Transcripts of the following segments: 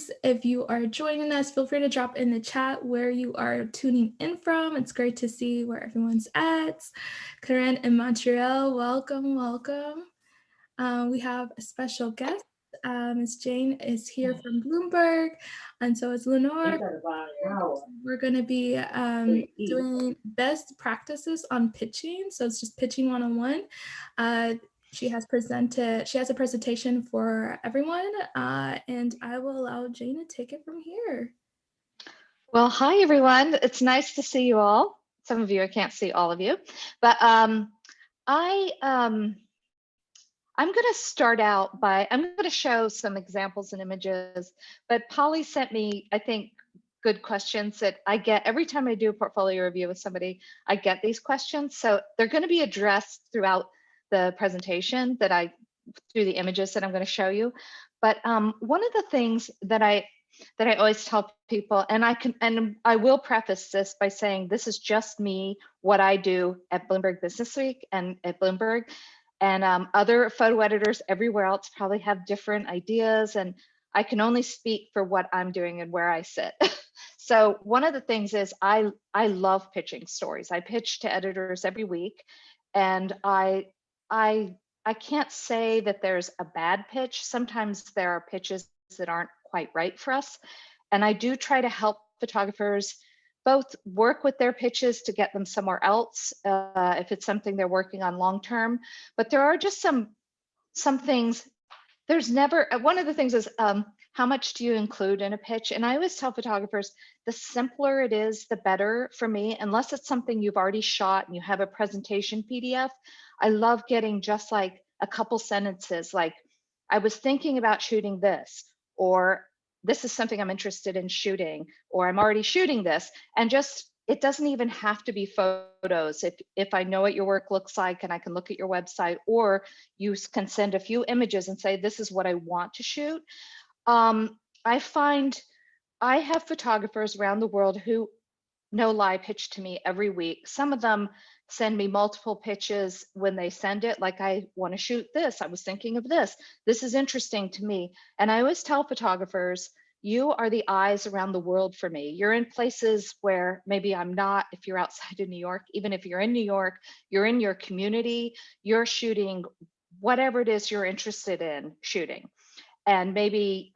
guys. If you are joining us, feel free to drop in the chat where you are tuning in from. It's great to see where everyone's at. Karen in Montreal, welcome, welcome. We have a special guest. Ms. Jane is here from Bloomberg, and so is Lenore. We're going to be doing best practices on pitching. So it's just pitching 101. She has a presentation for everyone, and I will allow Jane to take it from here. Well, hi, everyone. It's nice to see you all. Some of you, I can't see all of you, but I'm going to start out by, I'm going to show some examples and images, but Polly sent me, I think, good questions that I get every time I do a portfolio review with somebody. I get these questions, so they're going to be addressed throughout the presentation through the images that I'm going to show you. But one of the things that I always tell people, and I will preface this by saying this is just me, what I do at Bloomberg Business Week and at Bloomberg, and other photo editors everywhere else probably have different ideas, and I can only speak for what I'm doing and where I sit. So one of the things is I love pitching stories. I pitch to editors every week, and I can't say that there's a bad pitch. Sometimes there are pitches that aren't quite right for us. And I do try to help photographers both work with their pitches to get them somewhere else, if it's something they're working on long term. But there are just some things. There's never, one of the things is how much do you include in a pitch? And I always tell photographers, the simpler it is, the better for me, unless it's something you've already shot and you have a presentation PDF. I love getting just like a couple sentences, like, I was thinking about shooting this, or this is something I'm interested in shooting, or I'm already shooting this. And just, it doesn't even have to be photos. If I know what your work looks like and I can look at your website, or you can send a few images and say, this is what I want to shoot. I find I have photographers around the world who, no lie, pitch to me every week. Some of them send me multiple pitches when they send it, like, I want to shoot this, I was thinking of this is interesting to me. And I always tell photographers, you are the eyes around the world for me. You're in places where maybe I'm not. If you're outside of New York, even if you're in New York, you're in your community, you're shooting whatever it is you're interested in shooting. And maybe,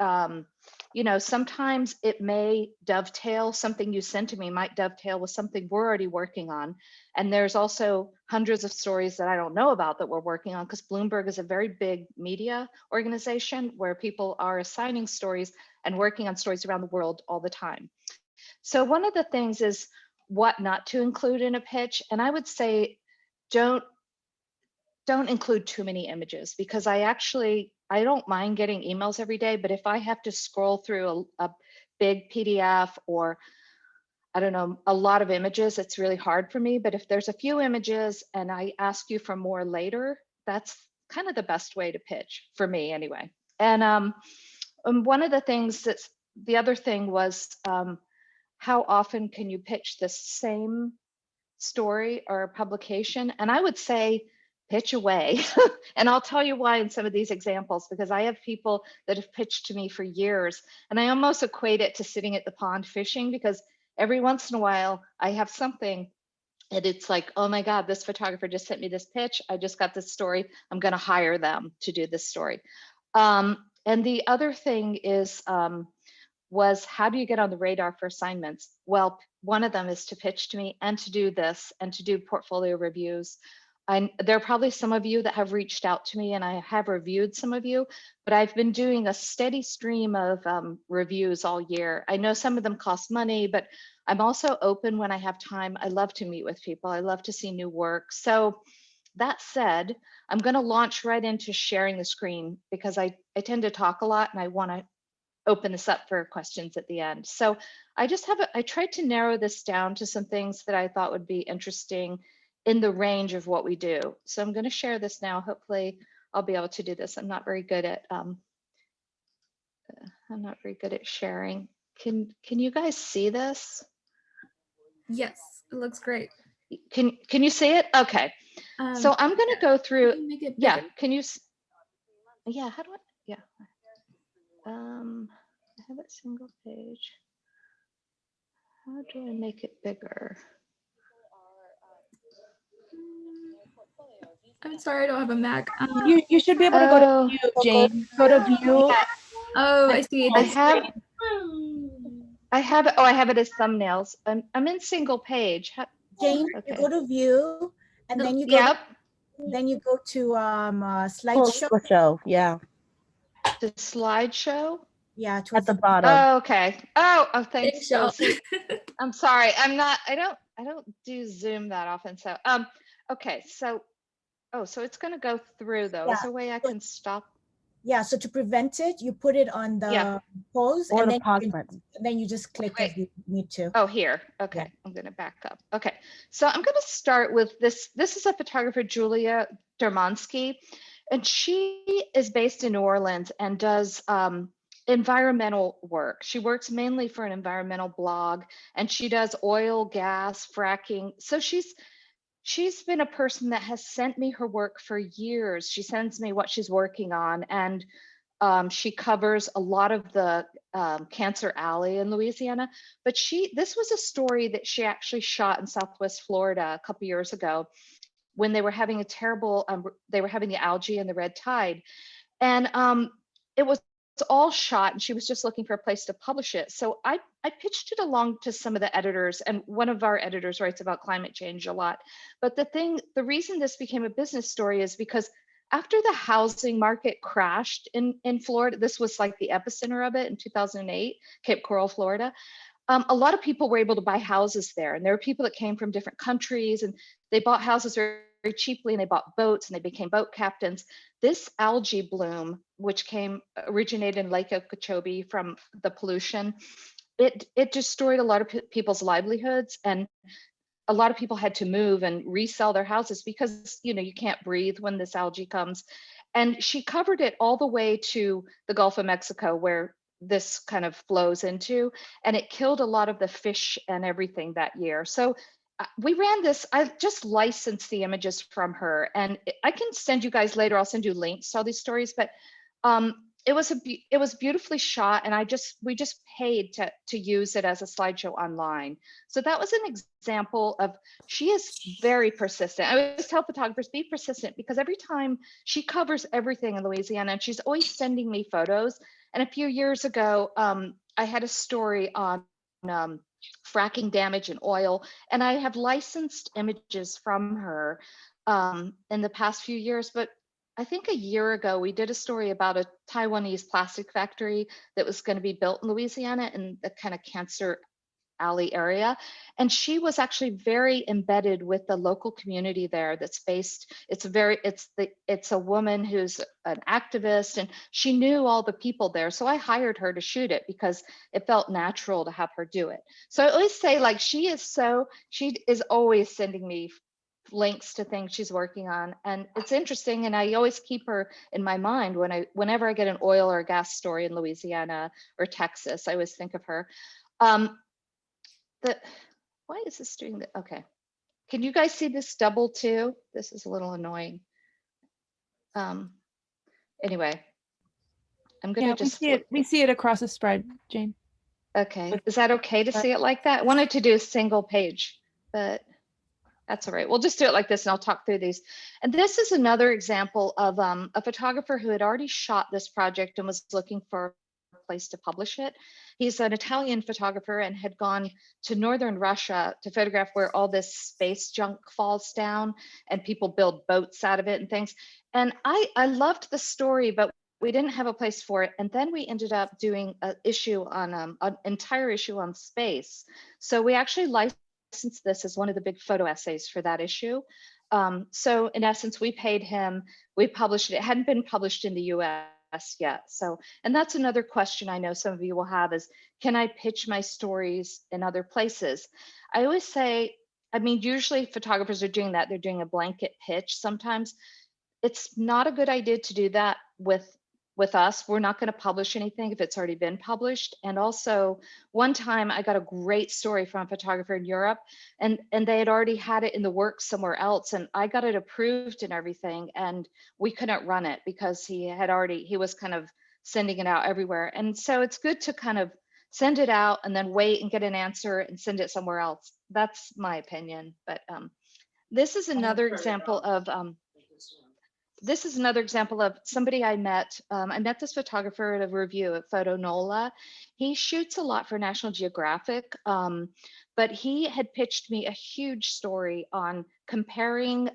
you know, sometimes it may dovetail, something you sent to me might dovetail with something we're already working on. And there's also hundreds of stories that I don't know about that we're working on, because Bloomberg is a very big media organization where people are assigning stories and working on stories around the world all the time. So one of the things is what not to include in a pitch. And I would say, don't include too many images, because I don't mind getting emails every day, but if I have to scroll through a big PDF or, I don't know, a lot of images, it's really hard for me. But if there's a few images and I ask you for more later, that's kind of the best way to pitch for me anyway. And one of the things the other thing was, how often can you pitch the same story or publication? And I would say, pitch away. And I'll tell you why in some of these examples, because I have people that have pitched to me for years, and I almost equate it to sitting at the pond fishing, because every once in a while I have something and it's like, oh my God, this photographer just sent me this pitch. I just got this story. I'm going to hire them to do this story. And the other thing is, was how do you get on the radar for assignments? Well, one of them is to pitch to me and to do this and to do portfolio reviews. There are probably some of you that have reached out to me, and I have reviewed some of you, but I've been doing a steady stream of reviews all year. I know some of them cost money, but I'm also open when I have time. I love to meet with people. I love to see new work. So that said, I'm going to launch right into sharing the screen, because I tend to talk a lot and I want to open this up for questions at the end. So I tried to narrow this down to some things that I thought would be interesting in the range of what we do. So I'm going to share this now. Hopefully I'll be able to do this. I'm not very good at sharing. Can you guys see this? Yes, it looks great. Can you see it? Okay. So I'm going to go through. Can you make it yeah. bigger? Can you? Yeah. How do I? Yeah. have it single page. How do I make it bigger? I'm sorry, I don't have a Mac. You should be able to go to view, Jane. Go to view. Yeah, Oh, I see. I have I have it as thumbnails. I'm in single page. Jane, Okay. you go to view, and then you go. Yep. Then you go to Full slideshow. show, yeah. The slideshow. Yeah, At towards the the bottom. Oh, okay. Oh, thanks. Thanks, y'all. See, I'm sorry. I don't do Zoom that often. So, okay. So, so it's going to go through though. Is there a way I can stop? Yeah, so to prevent it, you put it on the pause, Or and the pause button. then you just click if you need to. Oh, here. Okay. Yeah. I'm going to back up. Okay. So I'm going to start with this. This is a photographer, Julia Dermonsky, and she is based in New Orleans and does environmental work. She works mainly for an environmental blog, and she does oil, gas, fracking. So she's been a person that has sent me her work for years. She sends me what she's working on, and she covers a lot of the Cancer Alley in Louisiana. But this was a story that she actually shot in Southwest Florida a couple years ago when they were having a terrible, they were having the algae and the red tide. And it was all shot, and she was just looking for a place to publish it. So I pitched it along to some of the editors, and one of our editors writes about climate change a lot. But the reason this became a business story is because after the housing market crashed in Florida, this was like the epicenter of it in 2008, Cape Coral, Florida. A lot of people were able to buy houses there, and there were people that came from different countries, and they bought houses very, very cheaply, and they bought boats, and they became boat captains. This algae bloom, which originated in Lake Okeechobee from the pollution, it destroyed a lot of people's livelihoods, and a lot of people had to move and resell their houses because you can't breathe when this algae comes. And she covered it all the way to the Gulf of Mexico, where this kind of flows into, and it killed a lot of the fish and everything that year. So we ran this. I just licensed the images from her, and I can send you guys later. I'll send you links to all these stories, but it was beautifully shot, and we just paid to use it as a slideshow online. So that was an example of, she is very persistent. I always tell photographers, be persistent, because every time she covers everything in Louisiana, and she's always sending me photos. And a few years ago, I had a story on fracking damage in oil, and I have licensed images from her in the past few years. But I think a year ago, we did a story about a Taiwanese plastic factory that was going to be built in Louisiana in the kind of Cancer Alley area. And she was actually very embedded with the local community there that's based. It's a woman who's an activist, and she knew all the people there. So I hired her to shoot it because it felt natural to have her do it. So I always say, like, she is always sending me links to things she's working on, and it's interesting, and I always keep her in my mind whenever I get an oil or gas story in Louisiana or Texas. I always think of her. Why is this doing that? Okay, can you guys see this double too? This is a little annoying. Anyway, I'm gonna just we see it across the spread, Jane. Okay, is that okay to see it like that? I wanted to do a single page, but that's all right. We'll just do it like this, and I'll talk through these. And this is another example of a photographer who had already shot this project and was looking for a place to publish it. He's an Italian photographer and had gone to northern Russia to photograph where all this space junk falls down and people build boats out of it and things. And I loved the story, but we didn't have a place for it. And then we ended up doing an issue on an entire issue on space. So we actually licensed this as one of the big photo essays for that issue. So in essence, we paid him, we published it. It hadn't been published in the US yet. So, and that's another question I know some of you will have is, can I pitch my stories in other places? I always say, I mean, usually photographers are doing that. They're doing a blanket pitch. Sometimes it's not a good idea to do that with us. We're not going to publish anything if it's already been published. And also, one time I got a great story from a photographer in Europe, and they had already had it in the works somewhere else, and I got it approved and everything, and we couldn't run it because he was kind of sending it out everywhere. And so it's good to kind of send it out and then wait and get an answer and send it somewhere else. That's my opinion. But this is another example of somebody I met. I met this photographer at a review at Photo Nola. He shoots a lot for National Geographic, but he had pitched me a huge story on comparing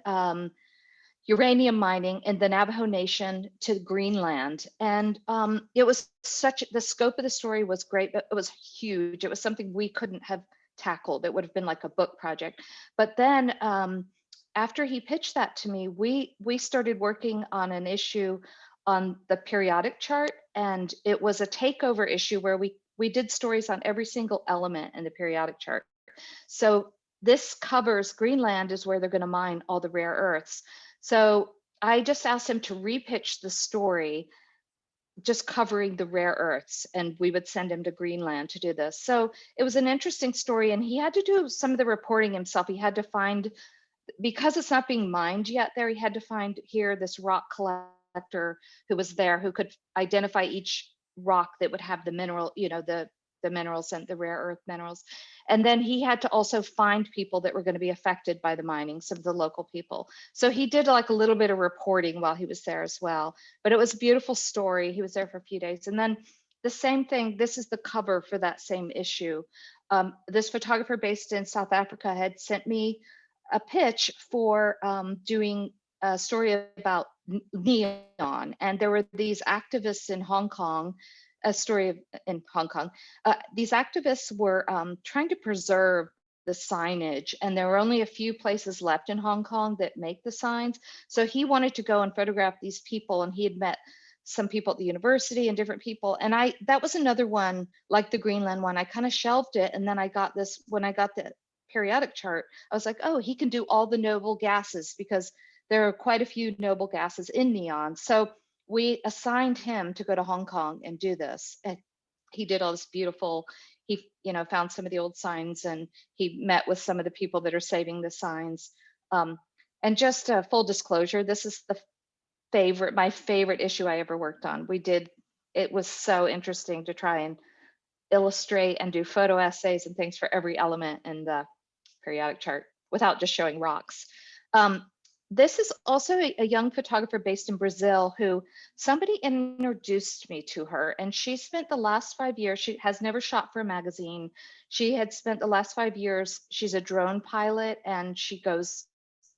uranium mining in the Navajo Nation to Greenland. And it was the scope of the story was great, but it was huge. It was something we couldn't have tackled. It would have been like a book project. But then after he pitched that to me, we started working on an issue on the periodic chart, and it was a takeover issue where we did stories on every single element in the periodic chart. So this covers Greenland is where they're going to mine all the rare earths. So I just asked him to repitch the story, just covering the rare earths, and we would send him to Greenland to do this. So it was an interesting story, and he had to do some of the reporting himself. He had to find, because it's not being mined yet there, he had to find here this rock collector who was there who could identify each rock that would have the mineral, the minerals and the rare earth minerals. And then he had to also find people that were going to be affected by the mining, some of the local people. So he did like a little bit of reporting while he was there as well. But it was a beautiful story. He was there for a few days. And then the same thing, this is the cover for that same issue. This photographer based in South Africa had sent me a pitch for doing a story about neon. And there were these activists in Hong Kong, a story in Hong Kong. These activists were trying to preserve the signage, and there were only a few places left in Hong Kong that make the signs. So he wanted to go and photograph these people, and he had met some people at the university and different people. And that was another one, like the Greenland one. I kind of shelved it, and then I got this, when I got the periodic chart, I was like, oh, he can do all the noble gases, because there are quite a few noble gases in neon. So we assigned him to go to Hong Kong and do this. And he did all this beautiful, he found some of the old signs, and he met with some of the people that are saving the signs. And just a full disclosure, this is my favorite issue I ever worked on. It was so interesting to try and illustrate and do photo essays and things for every element in the periodic chart without just showing rocks. This is also a young photographer based in Brazil who somebody introduced me to her, and she spent the last 5 years, she has never shot for a magazine. She had spent the last 5 years, she's a drone pilot, and she goes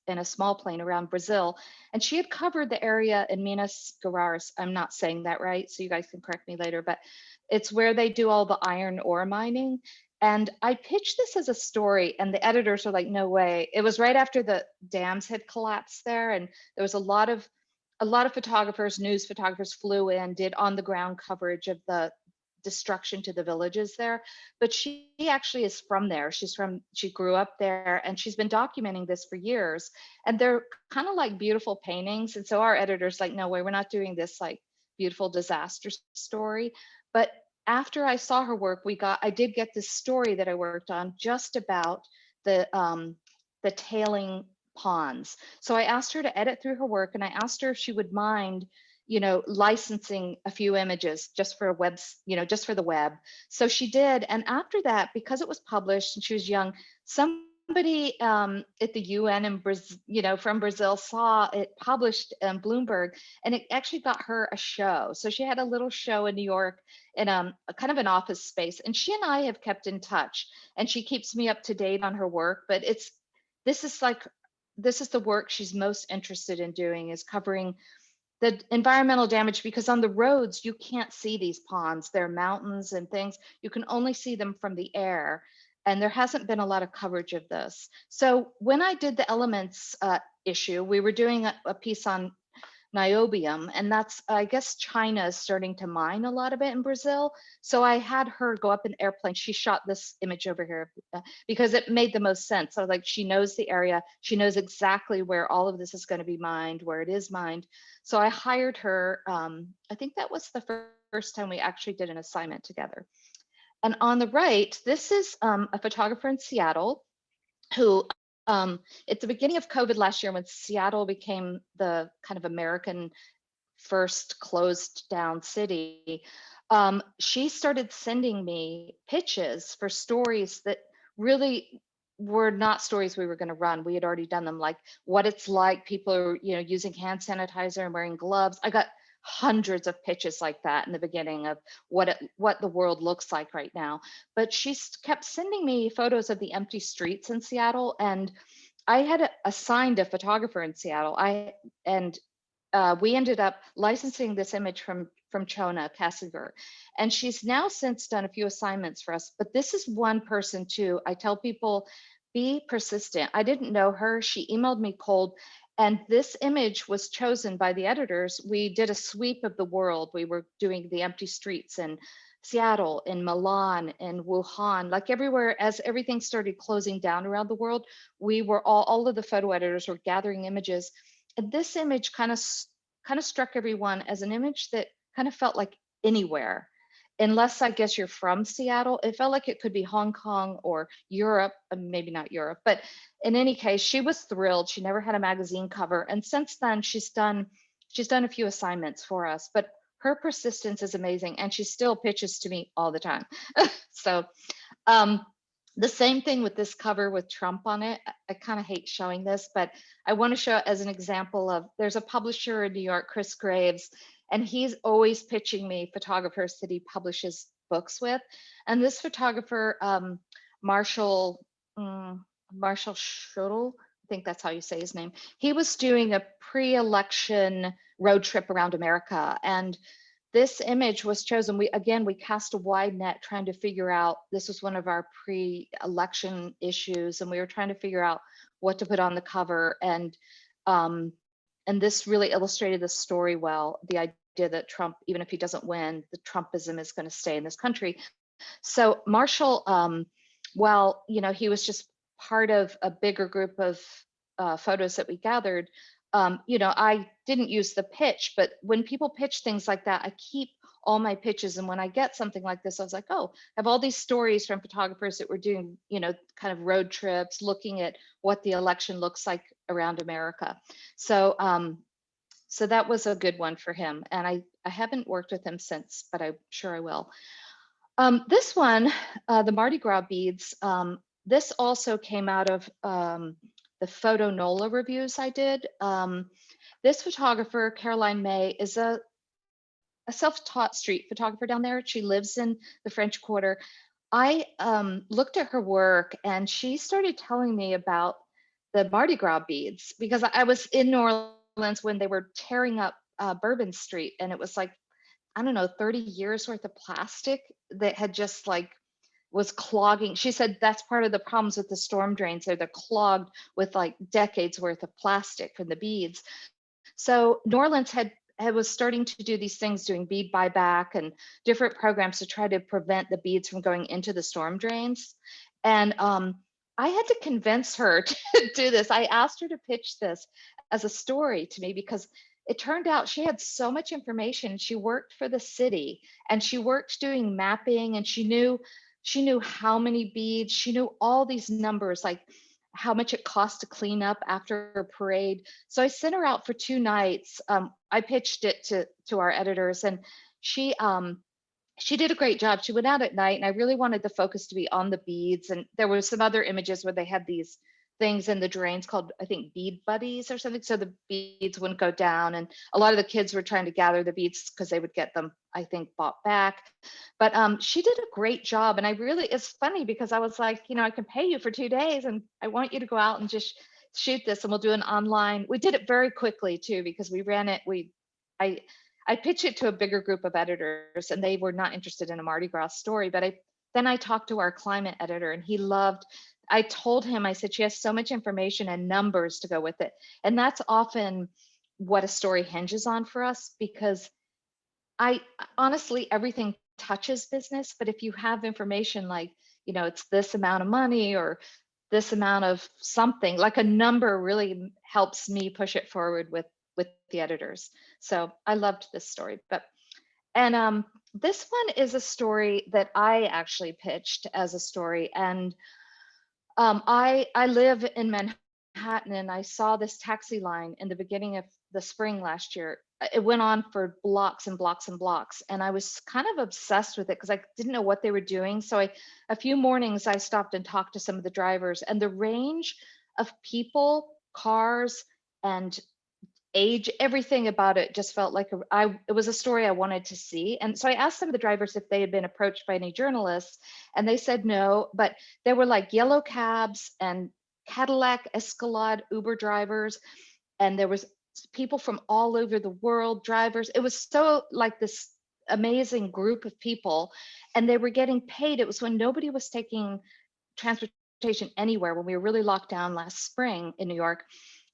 in a small plane around Brazil. And she had covered the area in Minas Gerais. I'm not saying that right, so you guys can correct me later, but it's where they do all the iron ore mining. And I pitched this as a story, and the editors were like, no way. It was right after the dams had collapsed there, and there was a lot of photographers, news photographers flew in, did on the ground coverage of the destruction to the villages there. But she actually is from there. She grew up there, and she's been documenting this for years. And they're kind of like beautiful paintings. And so our editor's like, no way, we're not doing this like beautiful disaster story. But after I saw her work, I did get this story that I worked on just about the tailing ponds. So I asked her to edit through her work, and I asked her if she would mind, licensing a few images just for just for the web. So she did. And after that, because it was published and she was young, somebody at the UN in Brazil, from Brazil saw it published in Bloomberg, and it actually got her a show. So she had a little show in New York in a kind of an office space, and she and I have kept in touch, and she keeps me up to date on her work. But this is the work she's most interested in doing, is covering the environmental damage, because on the roads, you can't see these ponds. They're mountains and things. You can only see them from the air. And there hasn't been a lot of coverage of this. So when I did the elements issue, we were doing a piece on niobium, and that's, I guess China is starting to mine a lot of it in Brazil. So I had her go up in an airplane. She shot this image over here because it made the most sense. I was like, she knows the area. She knows exactly where all of this is going to be mined, where it is mined. So I hired her. I think that was the first time we actually did an assignment together. And on the right, this is a photographer in Seattle who, at the beginning of COVID last year, when Seattle became the kind of American first closed down city, she started sending me pitches for stories that really were not stories we were going to run. We had already done them, like what it's like people are, using hand sanitizer and wearing gloves. I got hundreds of pitches like that in the beginning of what the world looks like right now. But she kept sending me photos of the empty streets in Seattle, and I had assigned a photographer in Seattle. We ended up licensing this image from Chona Kassinger, and she's now since done a few assignments for us. But this is one person too. I tell people, be persistent. I didn't know her. She emailed me cold, and this image was chosen by the editors. We did a sweep of the world. We were doing the empty streets in Seattle, in Milan, in Wuhan, like everywhere. As everything started closing down around the world, we were all of the photo editors were gathering images. And this image kind of struck everyone as an image that kind of felt like anywhere, unless I guess you're from Seattle. It felt like it could be Hong Kong or Europe, maybe not Europe, but in any case, she was thrilled. She never had a magazine cover, and since then she's done a few assignments for us. But her persistence is amazing, and she still pitches to me all the time. So the same thing with this cover with Trump on it. I kind of hate showing this, but I want to show it as an example of, there's a publisher in New York, Chris Graves, and he's always pitching me photographers that he publishes books with. And this photographer, Marshall Schuttel, I think that's how you say his name. He was doing a pre-election road trip around America, and this image was chosen. We cast a wide net trying to figure out, this was one of our pre-election issues, and we were trying to figure out what to put on the cover. And this really illustrated the story well, the idea that Trump, even if he doesn't win, the Trumpism is going to stay in this country. So Marshall, while he was just part of a bigger group of photos that we gathered, I didn't use the pitch, but when people pitch things like that, I keep all my pitches. And when I get something like this, I was like, oh, I have all these stories from photographers that were doing, kind of road trips, looking at what the election looks like around America. So, so that was a good one for him. And I haven't worked with him since, but I'm sure I will. This one, the Mardi Gras beads, this also came out of the Photo NOLA reviews I did. This photographer, Caroline May, is a self-taught street photographer down there. She lives in the French Quarter. I looked at her work, and she started telling me about the Mardi Gras beads, because I was in New Orleans when they were tearing up Bourbon Street, and it was like, I don't know, 30 years worth of plastic that had just was clogging. She said that's part of the problems with the storm drains. They're clogged with like decades worth of plastic from the beads. So New Orleans was starting to do these things, doing bead buyback and different programs to try to prevent the beads from going into the storm drains. And I had to convince her to do this. I asked her to pitch this as a story to me, because it turned out she had so much information. She worked for the city, and she worked doing mapping, and she knew how many beads, she knew all these numbers, like how much it cost to clean up after a parade. So I sent her out for 2 nights. I pitched it to our editors, and she did a great job. She went out at night, and I really wanted the focus to be on the beads. And there were some other images where they had these things in the drains called, I think, bead buddies or something, so the beads wouldn't go down. And a lot of the kids were trying to gather the beads because they would get them, I think, bought back. But she did a great job. And it's funny because I was like, I can pay you for 2 days, and I want you to go out and just shoot this, and we'll do an online. We did it very quickly too, because we ran it. I pitched it to a bigger group of editors, and they were not interested in a Mardi Gras story. But then I talked to our climate editor, and he loved. I told him, I said, she has so much information and numbers to go with it. And that's often what a story hinges on for us, because honestly, everything touches business. But if you have information like, it's this amount of money or this amount of something, like a number really helps me push it forward with the editors. So I loved this story. And this one is a story that I actually pitched as a story. And I live in Manhattan, and I saw this taxi line in the beginning of the spring last year. It went on for blocks and blocks and blocks. And I was kind of obsessed with it because I didn't know what they were doing. So a few mornings I stopped and talked to some of the drivers, and the range of people, cars, and age, everything about it just felt like it was a story I wanted to see. And so I asked some of the drivers if they had been approached by any journalists, and they said no, but there were like yellow cabs and Cadillac, Escalade, Uber drivers, and there was people from all over the world, drivers. It was so like this amazing group of people, and they were getting paid. It was when nobody was taking transportation anywhere, when we were really locked down last spring in New York.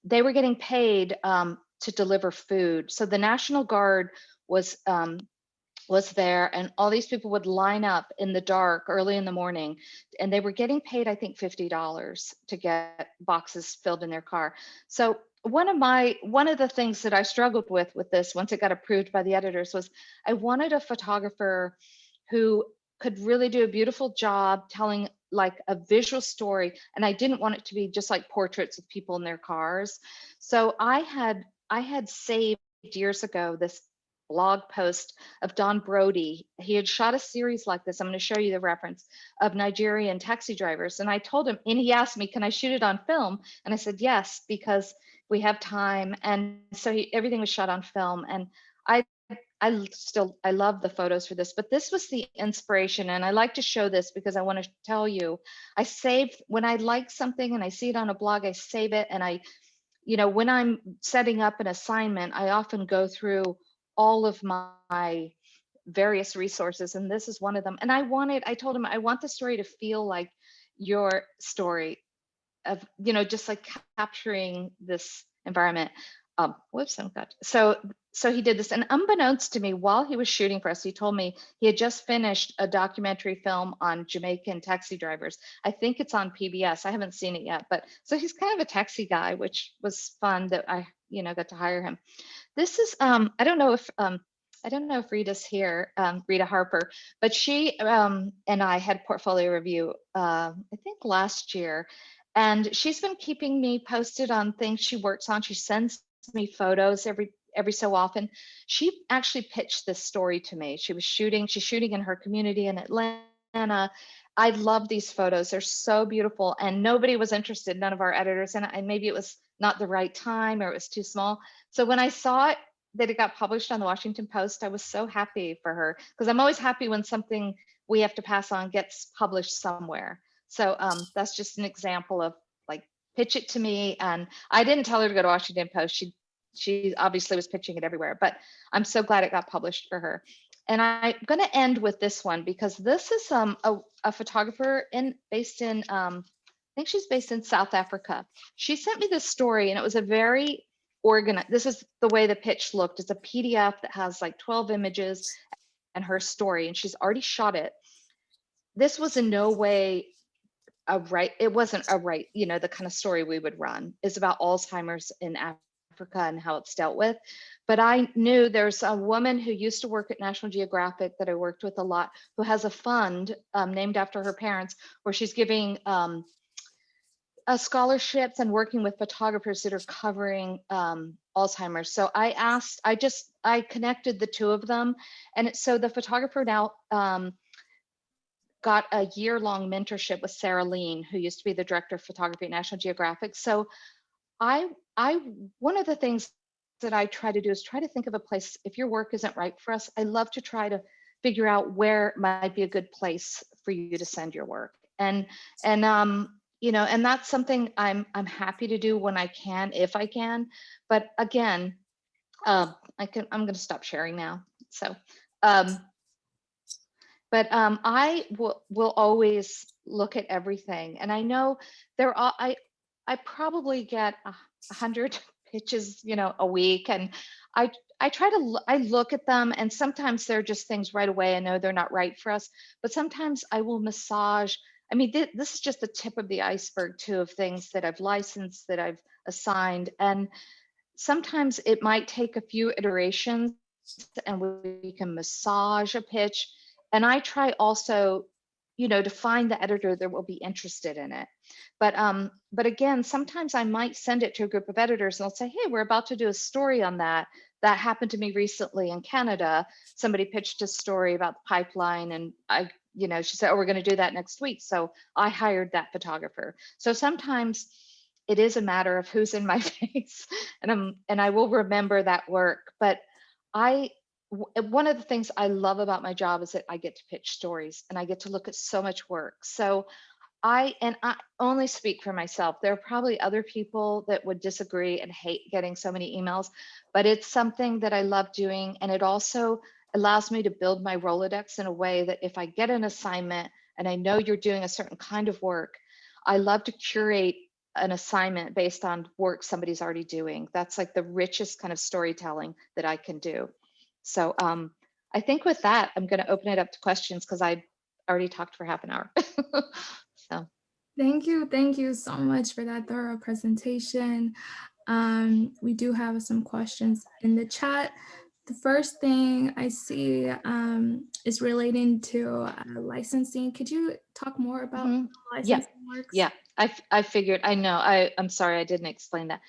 They were getting paid to deliver food. So the National Guard was there, and all these people would line up in the dark early in the morning, and they were getting paid, I think, $50 to get boxes filled in their car. So one of the things that I struggled with this, once it got approved by the editors, was I wanted a photographer who could really do a beautiful job telling like a visual story, and I didn't want it to be just like portraits of people in their cars. So I had saved years ago this blog post of Don Brody. He had shot a series like this. I'm going to show you the reference, of Nigerian taxi drivers. And I told him, and he asked me, can I shoot it on film? And I said, yes, because we have time. And so everything was shot on film. And I love the photos for this, but this was the inspiration. And I like to show this because I want to tell you, when I like something and I see it on a blog, I save it. And when I'm setting up an assignment, I often go through all of my various resources, and this is one of them. And I told him, I want the story to feel like your story of, just like capturing this environment. Whoops, I got so he did this, and unbeknownst to me, while he was shooting for us, he told me he had just finished a documentary film on Jamaican taxi drivers. I think it's on PBS. I haven't seen it yet, but so he's kind of a taxi guy, which was fun that I, got to hire him. This is I don't know if Rita's here, Rita Harper, but she and I had portfolio review, I think last year, and she's been keeping me posted on things she works on. She sends me photos every so often. She actually pitched this story to me. She's shooting in her community in Atlanta. I love these photos. They're so beautiful, and nobody was interested, none of our editors, and maybe it was not the right time, or it was too small. So when I saw it, that it got published on the Washington Post, I was so happy for her, because I'm always happy when something we have to pass on gets published somewhere. So that's just an example of like, pitch it to me. And I didn't tell her to go to Washington Post. She obviously was pitching it everywhere, but I'm so glad it got published for her. And I'm going to end with this one, because this is a photographer based in I think she's based in South Africa. She sent me this story, and it was a very organized. This is the way the pitch looked. It's a PDF that has like 12 images and her story, and she's already shot it. This was in no way it wasn't the kind of story we would run. It's about Alzheimer's in Africa and how it's dealt with. But I knew there's a woman who used to work at National Geographic that I worked with a lot, who has a fund named after her parents, where she's giving scholarships and working with photographers that are covering Alzheimer's. So I connected the two of them. And so the photographer now got a year-long mentorship with Sarah Lean, who used to be the director of photography at National Geographic. So one of the things that I try to do is try to think of a place, if your work isn't right for us, I love to try to figure out where might be a good place for you to send your work. And that's something I'm happy to do when I can, if I can. But again, I'm going to stop sharing now. So, but I will always look at everything, and I know I probably get 100 pitches, a week, and I look at them, and sometimes they're just things right away. I know they're not right for us, but sometimes I will massage. I mean, this is just the tip of the iceberg too, of things that I've licensed, that I've assigned, and sometimes it might take a few iterations, and we can massage a pitch. And I try also, to find the editor that will be interested in it. But again, sometimes I might send it to a group of editors and they'll say, hey, we're about to do a story on that. That happened to me recently in Canada. Somebody pitched a story about the pipeline, and she said, oh, we're going to do that next week. So I hired that photographer. So sometimes it is a matter of who's in my face, and I will remember that work. But one of the things I love about my job is that I get to pitch stories and I get to look at so much work. So I only speak for myself. There are probably other people that would disagree and hate getting so many emails, but it's something that I love doing. And it also allows me to build my Rolodex in a way that if I get an assignment and I know you're doing a certain kind of work, I love to curate an assignment based on work somebody's already doing. That's like the richest kind of storytelling that I can do. So I think with that, I'm going to open it up to questions because I already talked for half an hour. So thank you so much for that thorough presentation. We do have some questions in the chat. The first thing I see is relating to licensing. Could you talk more about how licensing works? Yeah, I figured. I know. I'm sorry I didn't explain that.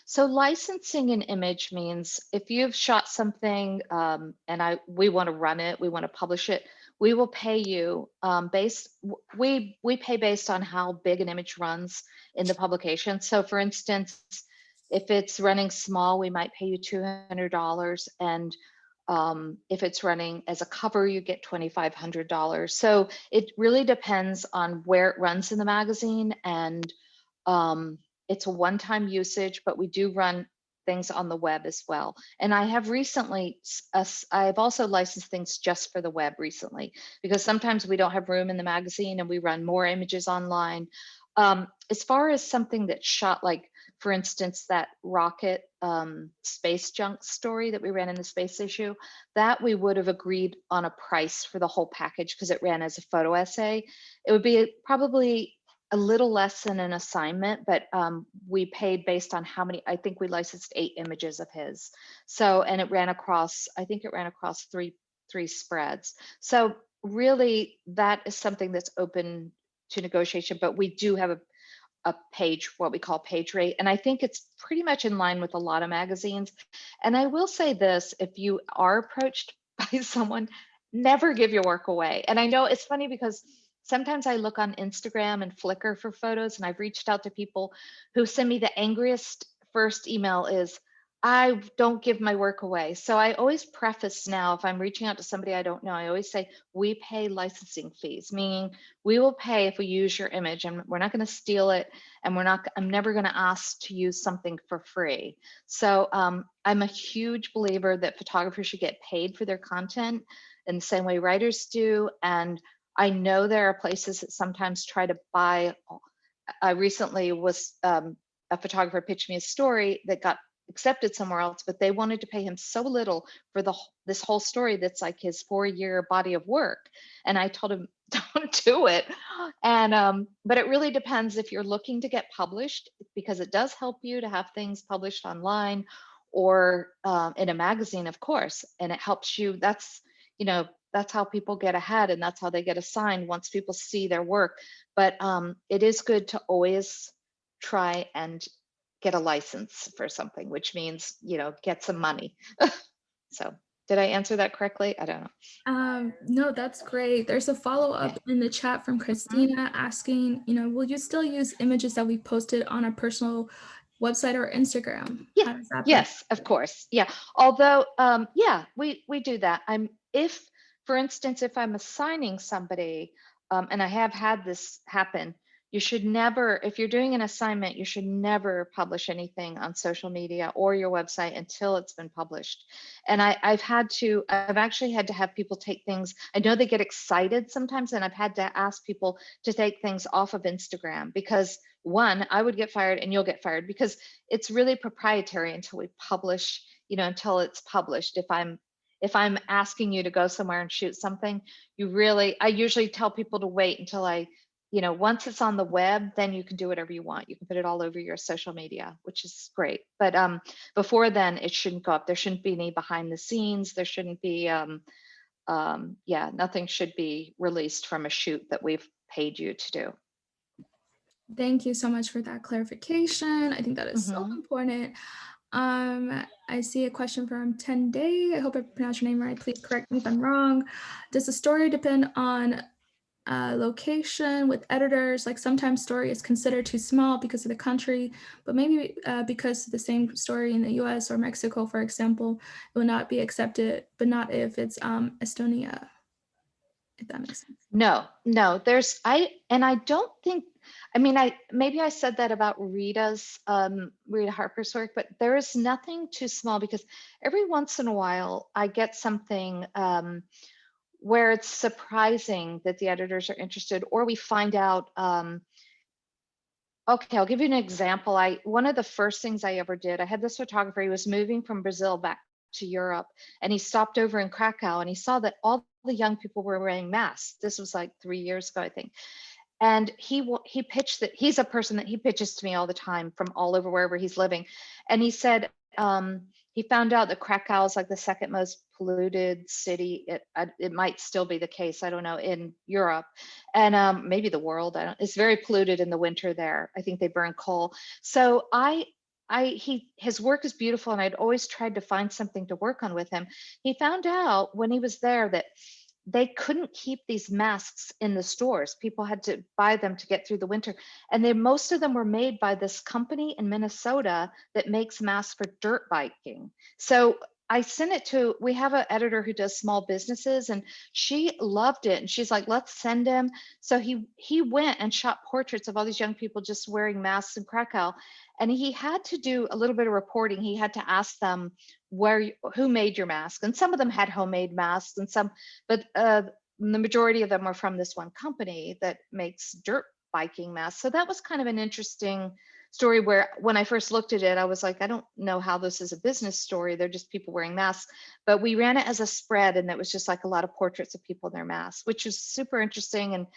So licensing an image means if you've shot something and we want to run it, we want to publish it, we will pay you we pay based on how big an image runs in the publication. So for instance, if it's running small, we might pay you $200, and if it's running as a cover, you get $2,500. So it really depends on where it runs in the magazine, and it's a one-time usage, but we do run things on the web as well. And I have recently, I've also licensed things just for the web recently, because sometimes we don't have room in the magazine and we run more images online. As far as something that's shot, like for instance, that rocket space junk story that we ran in the space issue, that we would have agreed on a price for the whole package because it ran as a photo essay. It would be probably a little less than an assignment, but we paid based on how many. I think we licensed 8 images of his. So, and it ran across, I think it ran across three spreads. So really that is something that's open to negotiation, but we do have a page, what we call page rate. And I think it's pretty much in line with a lot of magazines. And I will say this, if you are approached by someone, never give your work away. And I know it's funny because sometimes I look on Instagram and Flickr for photos, and I've reached out to people who send me the angriest first email is, I don't give my work away. So I always preface now, if I'm reaching out to somebody I don't know, I always say, we pay licensing fees, meaning we will pay if we use your image, and we're not going to steal it. And I'm never going to ask to use something for free. So I'm a huge believer that photographers should get paid for their content in the same way writers do. And I know there are places that sometimes try to buy. I recently was, a photographer pitched me a story that got accepted somewhere else, but they wanted to pay him so little for this whole story that's like his 4-year body of work. And I told him, don't do it. And but it really depends if you're looking to get published, because it does help you to have things published online or in a magazine, of course, and it helps you. That's how people get ahead, and that's how they get assigned once people see their work. But it is good to always try and get a license for something, which means, get some money. So did I answer that correctly? I don't know. No, that's great. There's a follow-up in the chat from Christina asking, will you still use images that we posted on our personal website or Instagram? Yeah. Yes, of course. Yeah. Although, we do that. For instance, if I'm assigning somebody, and I have had this happen, you should never, if you're doing an assignment, you should never publish anything on social media or your website until it's been published. And I've actually had to have people take things. I know they get excited sometimes, and I've had to ask people to take things off of Instagram because, one, I would get fired and you'll get fired because it's really proprietary until we publish, until it's published. If I'm asking you to go somewhere and shoot something, I usually tell people to wait until once it's on the web, then you can do whatever you want. You can put it all over your social media, which is great. But before then, it shouldn't go up. There shouldn't be any behind the scenes. There shouldn't be yeah, nothing should be released from a shoot that we've paid you to do. Thank you so much for that clarification. I think that is so important. I see a question from 10 Day. I hope I pronounced your name right. Please correct me if I'm wrong. Does the story depend on location with editors? Like sometimes story is considered too small because of the country, but maybe because the same story in the US or Mexico, for example, it will not be accepted, but not if it's Estonia, if that makes sense. No, I don't think, maybe I said that about Rita Harper's work, but there is nothing too small, because every once in a while I get something where it's surprising that the editors are interested, or we find out, okay, I'll give you an example. One of the first things I ever did, I had this photographer, he was moving from Brazil back to Europe, and he stopped over in Krakow, and he saw that all the young people were wearing masks. This was like 3 years ago, I think. And he pitched that, he's a person that he pitches to me all the time from all over wherever he's living. And he said, he found out that Krakow is like the second most polluted city. It might still be the case, I don't know, in Europe, and maybe the world. It's very polluted in the winter there. I think they burn coal. So his work is beautiful, and I'd always tried to find something to work on with him. He found out when he was there that they couldn't keep these masks in the stores. People had to buy them to get through the winter. And most of them were made by this company in Minnesota that makes masks for dirt biking. So I sent it to, we have an editor who does small businesses, and she loved it. And she's like, let's send him. So he went and shot portraits of all these young people just wearing masks in Krakow. And he had to do a little bit of reporting. He had to ask them who made your mask, and some of them had homemade masks, and some, but the majority of them were from this one company that makes dirt biking masks. So that was kind of an interesting story, where when I first looked at it, I was like, I don't know how this is a business story. They're just people wearing masks. But we ran it as a spread, and it was just like a lot of portraits of people in their masks, which was super interesting. And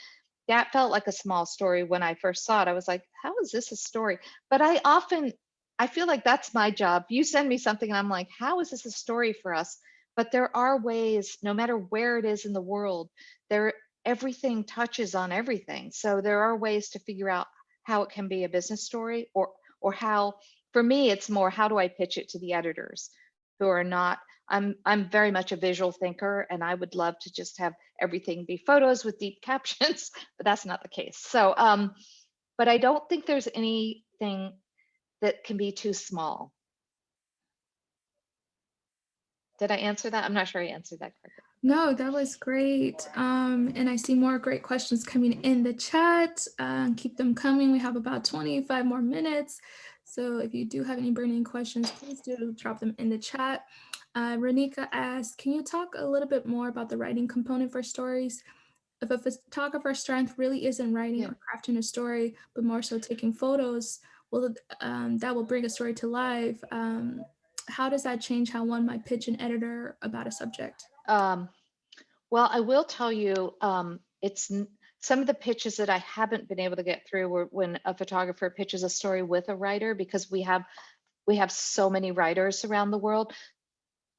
that felt like a small story when I first saw it. I was like, how is this a story? But I feel like that's my job. You send me something and I'm like, how is this a story for us? But there are ways, no matter where it is in the world, everything touches on everything. So there are ways to figure out how it can be a business story, or how, for me, it's more, how do I pitch it to the editors who are not, I'm very much a visual thinker, and I would love to just have everything be photos with deep captions, but that's not the case. So, but I don't think there's anything that can be too small. Did I answer that? I'm not sure I answered that correctly. No, that was great. And I see more great questions coming in the chat. Keep them coming. We have about 25 more minutes. So if you do have any burning questions, please do drop them in the chat. Renika asked, can you talk a little bit more about the writing component for stories? If a photographer's strength really isn't writing or crafting a story, but more so taking photos, that will bring a story to life. How does that change how one might pitch an editor about a subject? Well, I will tell you, some of the pitches that I haven't been able to get through were when a photographer pitches a story with a writer, because we have so many writers around the world.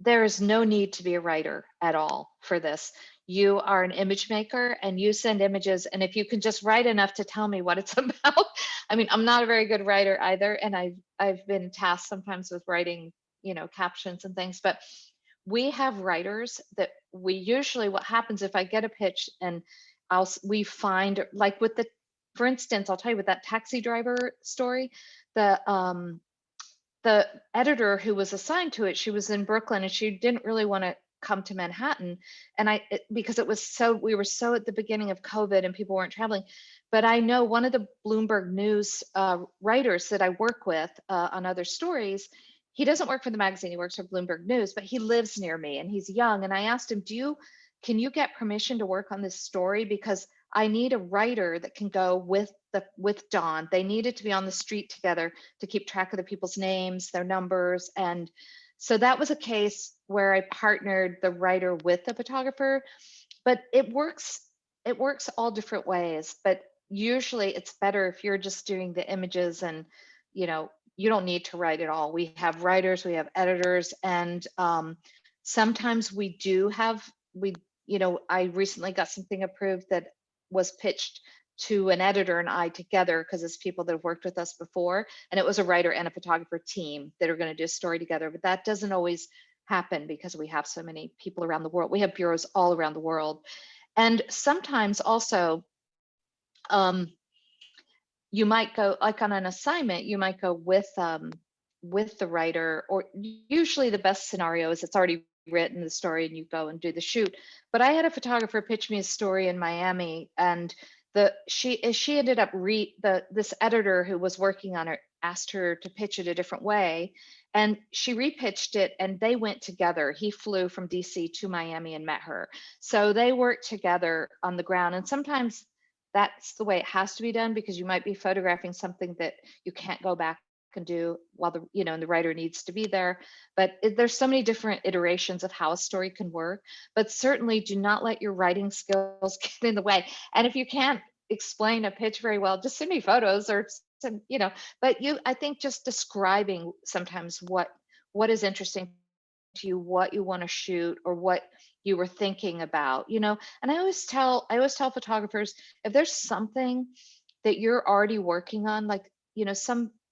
There is no need to be a writer at all for this. You are an image maker, and you send images, and if you can just write enough to tell me what it's about. I mean, I'm not a very good writer either, and I've been tasked sometimes with writing, captions and things, but we have writers that we usually, what happens if I get a pitch and we find, like for instance, I'll tell you with that taxi driver story, the editor who was assigned to it, she was in Brooklyn, and she didn't really want to come to Manhattan. And because we were so at the beginning of COVID and people weren't traveling. But I know one of the Bloomberg News writers that I work with on other stories, he doesn't work for the magazine, he works for Bloomberg News, but he lives near me and he's young. And I asked him, can you get permission to work on this story? Because I need a writer that can go with Dawn. They needed to be on the street together to keep track of the people's names, their numbers. And so that was a case where I partnered the writer with the photographer. But it works all different ways. But usually it's better if you're just doing the images, and you don't need to write at all. We have writers, we have editors, and sometimes we you know, I recently got something approved that was pitched to an editor and I together, because it's people that have worked with us before, and it was a writer and a photographer team that are going to do a story together. But that doesn't always happen because we have so many people around the world. We have bureaus all around the world. And sometimes also, you might go, like on an assignment, you might go with the writer, or usually the best scenario is it's already written the story and you go and do the shoot. But I had a photographer pitch me a story in Miami, and she ended up this editor who was working on it asked her to pitch it a different way, and she repitched it, and they went together. He flew from DC to Miami and met her, so they worked together on the ground. And sometimes that's the way it has to be done, because you might be photographing something that you can't go back and do while the, you know, and the writer needs to be there. But there's so many different iterations of how a story can work. But certainly do not let your writing skills get in the way. And if you can't explain a pitch very well, just send me photos or some, you know. But I think just describing sometimes what is interesting to you, what you want to shoot, or what you were thinking about, you know. And I always tell photographers, if there's something that you're already working on, like, you know,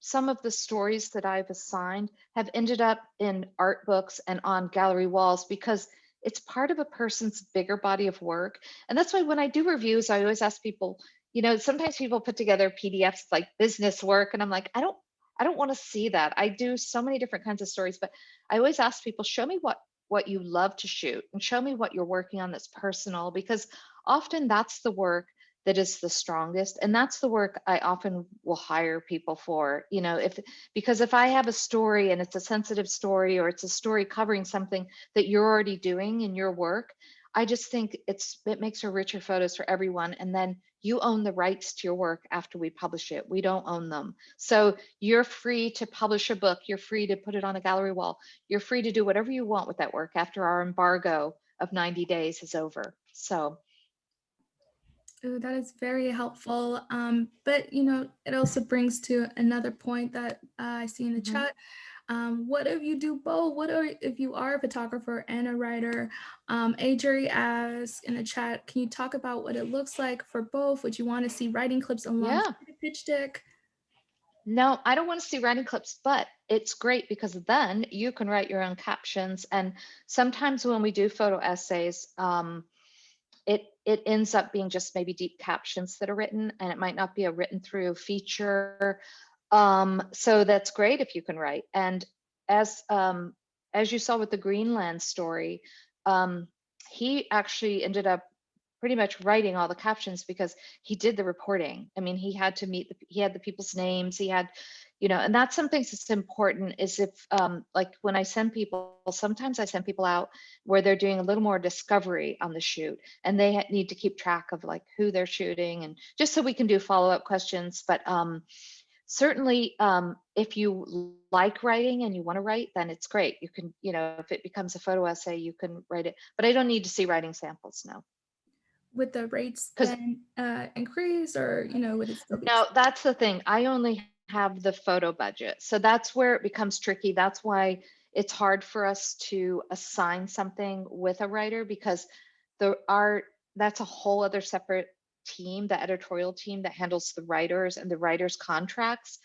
some of the stories that I've assigned have ended up in art books and on gallery walls, because it's part of a person's bigger body of work. And that's why when I do reviews, I always ask people, you know, sometimes people put together PDFs like business work, and I'm like, I don't want to see that. I do so many different kinds of stories, but I always ask people, show me what you love to shoot, and show me what you're working on that's personal, because often that's the work that is the strongest, and that's the work I often will hire people for, you know, because if I have a story and it's a sensitive story, or it's a story covering something that you're already doing in your work, I just think it makes for richer photos for everyone. And then you own the rights to your work after we publish it. We don't own them. So you're free to publish a book. You're free to put it on a gallery wall. You're free to do whatever you want with that work after our embargo of 90 days is over. So. Ooh, that is very helpful. But you know, it also brings to another point that I see in the chat. What if you do both? If you are a photographer and a writer? Adri asks in the chat, can you talk about what it looks like for both? Would you want to see writing clips alongside a pitch deck? No, I don't want to see writing clips, but it's great because then you can write your own captions. And sometimes when we do photo essays, it ends up being just maybe deep captions that are written, and it might not be a written through feature. So that's great if you can write. And as you saw with the Greenland story, he actually ended up pretty much writing all the captions because he did the reporting. I mean, he had to he had the people's names, he had, you know, and that's something that's important is if, like when I send people, sometimes I send people out where they're doing a little more discovery on the shoot, and they need to keep track of like who they're shooting, and just so we can do follow-up questions. But certainly, if you like writing and you want to write, then it's great. You can, you know, if it becomes a photo essay, you can write it, but I don't need to see writing samples, no. Would the rates then increase, or, you know, would it still be? No, that's the thing. I only have the photo budget. So that's where it becomes tricky. That's why it's hard for us to assign something with a writer, because that's a whole other separate team, the editorial team that handles the writers and the writers' contracts.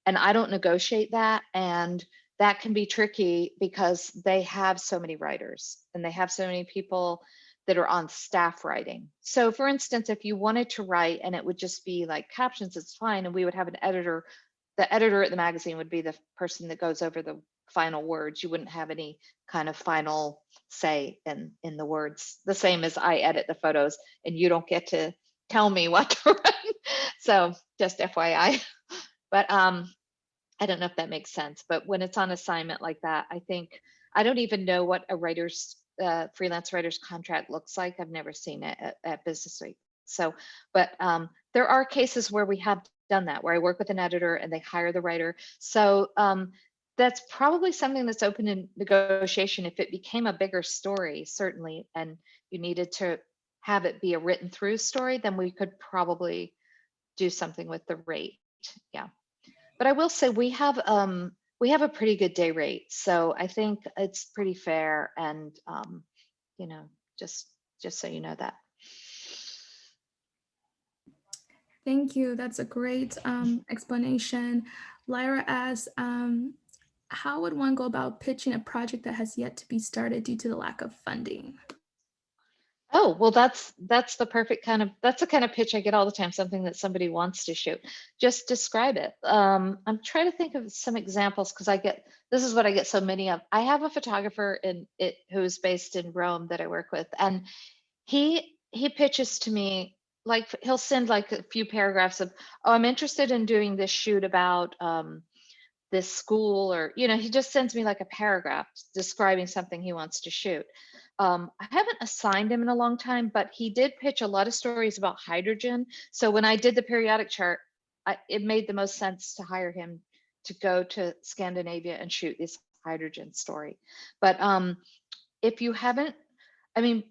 And I don't negotiate that. And that can be tricky because they have so many writers and they have so many people that are on staff writing. So for instance, if you wanted to write and it would just be like captions, it's fine. And we would have an editor. The editor at the magazine would be the person that goes over the final words. You wouldn't have any kind of final say in the words, the same as I edit the photos and you don't get to tell me what to write. So just FYI. But I don't know if that makes sense, but when it's on assignment like that, I think, I don't even know what a writer's freelance writer's contract looks like. I've never seen it at Business Week. So, but there are cases where we have done that, where I work with an editor and they hire the writer. So that's probably something that's open in negotiation. If it became a bigger story, certainly, and you needed to have it be a written through story, then we could probably do something with the rate. Yeah. But I will say we have a pretty good day rate, so I think it's pretty fair, and you know, just just so you know that. Thank you. That's a great explanation. Lyra asks, how would one go about pitching a project that has yet to be started due to the lack of funding? Oh, well, that's the perfect kind of, that's the kind of pitch I get all the time, something that somebody wants to shoot. Just describe it. I'm trying to think of some examples because this is what I get so many of. I have a photographer who's based in Rome that I work with, and he pitches to me, like he'll send like a few paragraphs of, oh, I'm interested in doing this shoot about this school, or he just sends me like a paragraph describing something he wants to shoot. I haven't assigned him in a long time, but he did pitch a lot of stories about hydrogen. So when I did the periodic chart, it made the most sense to hire him to go to Scandinavia and shoot this hydrogen story. But if you haven't, I mean,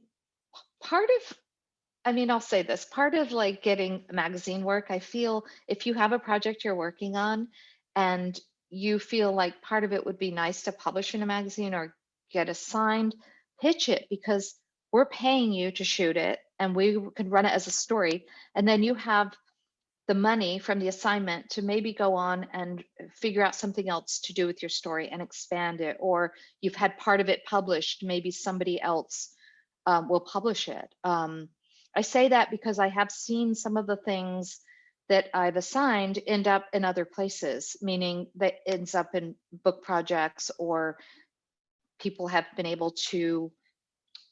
I'll say this, part of like getting magazine work, I feel if you have a project you're working on and you feel like part of it would be nice to publish in a magazine or get assigned, pitch it, because we're paying you to shoot it and we can run it as a story. And then you have the money from the assignment to maybe go on and figure out something else to do with your story and expand it. Or you've had part of it published, maybe somebody else will publish it. I say that because I have seen some of the things that I've assigned end up in other places, meaning that ends up in book projects, or people have been able to,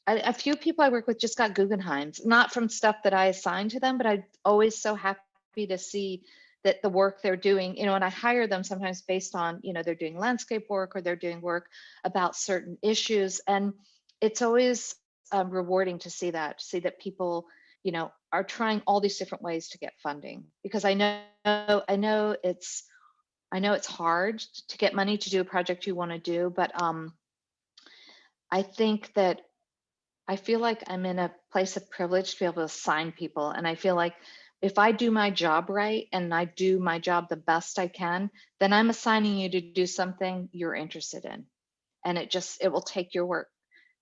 a few people I work with just got Guggenheims, not from stuff that I assigned to them, but I'm always so happy to see that the work they're doing, and I hire them sometimes based on, they're doing landscape work or they're doing work about certain issues. And it's always rewarding to see that people, are trying all these different ways to get funding, because I know it's hard to get money to do a project you want to do, but I think that I feel like I'm in a place of privilege to be able to assign people. And I feel like if I do my job right and I do my job the best I can, then I'm assigning you to do something you're interested in. And it will take your work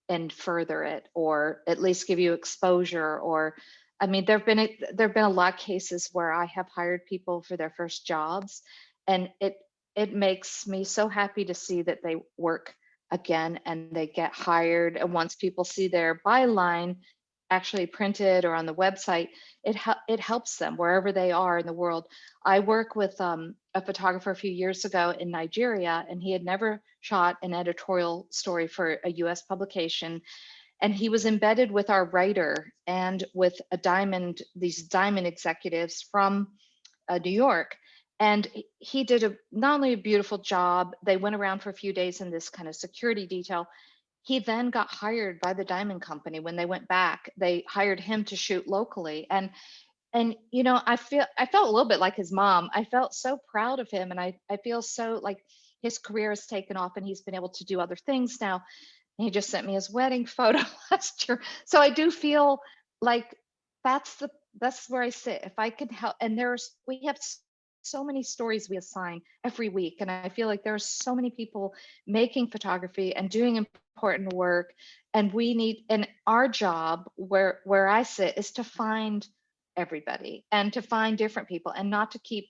and further it, or at least give you exposure. Or, there've been a lot of cases where I have hired people for their first jobs, and it makes me so happy to see that they work again and they get hired. And once people see their byline actually printed or on the website, it helps them wherever they are in the world. I work with a photographer a few years ago in Nigeria, and he had never shot an editorial story for a US publication. And he was embedded with our writer and with these diamond executives from New York. And he did not only a beautiful job, they went around for a few days in this kind of security detail. He then got hired by the diamond company. When they went back, they hired him to shoot locally. And I felt a little bit like his mom. I felt so proud of him, and I feel so like his career has taken off and he's been able to do other things now. And he just sent me his wedding photo last year. So I do feel like that's where I sit. If I can help, and we have so many stories we assign every week, and I feel like there are so many people making photography and doing important work, and our job where I sit is to find everybody and to find different people, and not to keep,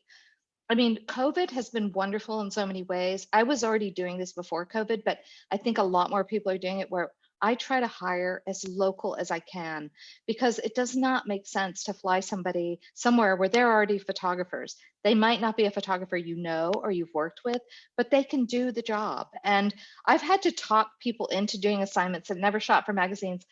COVID has been wonderful in so many ways. I was already doing this before COVID, but I think a lot more people are doing it, where I try to hire as local as I can, because it does not make sense to fly somebody somewhere where they're already photographers. They might not be a photographer or you've worked with, but they can do the job. And I've had to talk people into doing assignments that never shot for magazines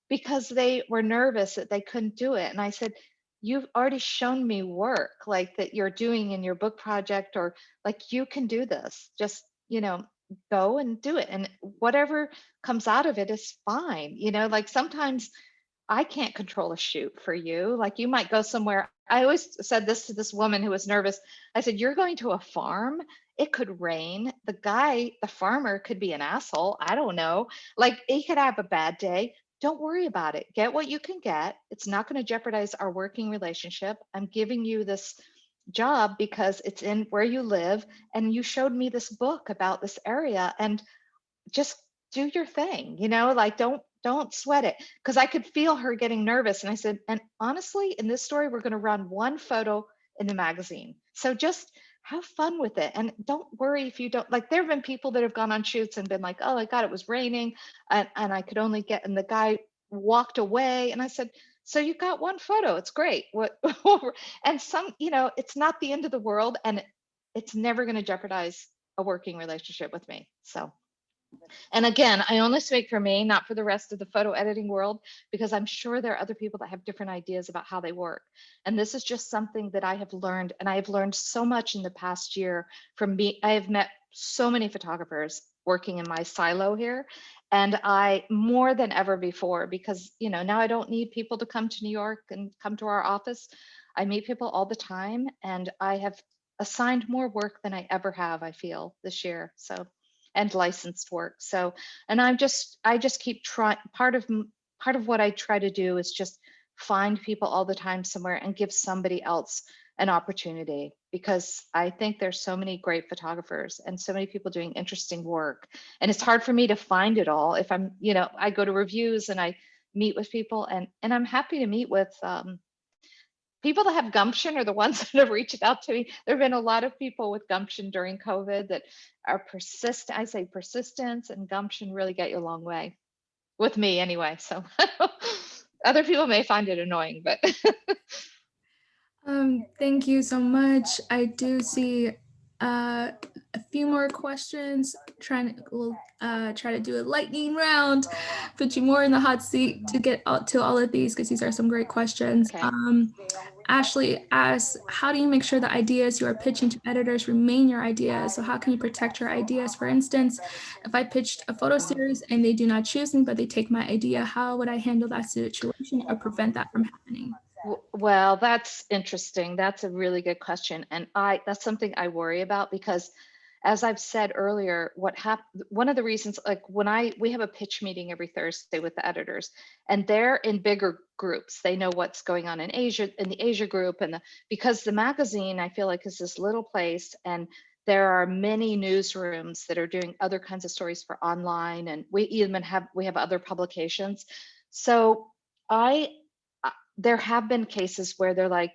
because they were nervous that they couldn't do it. And I said, you've already shown me work like that you're doing in your book project, or like you can do this. Just, go and do it. And whatever comes out of it is fine. Like sometimes I can't control a shoot for you. Like you might go somewhere. I always said this to this woman who was nervous. I said, you're going to a farm. It could rain. The farmer could be an asshole. I don't know. Like he could have a bad day. Don't worry about it. Get what you can get. It's not going to jeopardize our working relationship. I'm giving you this job because it's in where you live, and you showed me this book about this area, and just do your thing, like don't don't sweat it. Because I could feel her getting nervous. And I said, and honestly, in this story, we're going to run one photo in the magazine. So just have fun with it. And don't worry if you don't, like, there have been people that have gone on shoots and been like, oh my God, it was raining and I could only get, and the guy walked away. And I said, so you got one photo, it's great. What, and some, you know, it's not the end of the world, and it's never going to jeopardize a working relationship with me. So, and again, I only speak for me, not for the rest of the photo editing world, because I'm sure there are other people that have different ideas about how they work. And this is just something that I have learned, and I have learned so much in the past year from me. I have met so many photographers working in my silo here, and I, more than ever before, because, you know, now I don't need people to come to New York and come to our office. I meet people all the time, and I have assigned more work than I ever have, I feel, this year. So, and licensed work. So, and I just keep trying. Part of what I try to do is just find people all the time somewhere and give somebody else an opportunity, because I think there's so many great photographers and so many people doing interesting work. And it's hard for me to find it all. If I'm, you know, I go to reviews and I meet with people, and I'm happy to meet with people that have gumption are the ones that have reached out to me. There have been a lot of people with gumption during COVID that are persistent. I say persistence and gumption really get you a long way, with me anyway. So other people may find it annoying, but. Thank you so much. I do see a few more questions. We'll try to do a lightning round, put you more in the hot seat to get out to all of these, because these are some great questions. Okay. Ashley asks, how do you make sure the ideas you are pitching to editors remain your ideas? So how can you protect your ideas? For instance, if I pitched a photo series and they do not choose me, but they take my idea, how would I handle that situation or prevent that from happening? Well, that's interesting. That's a really good question. And that's something I worry about, because as I've said earlier, one of the reasons, like we have a pitch meeting every Thursday with the editors, and they're in bigger groups. They know what's going on in Asia, in the Asia group, and because the magazine, I feel like, is this little place, and there are many newsrooms that are doing other kinds of stories for online, and we have other publications. So there have been cases where they're like,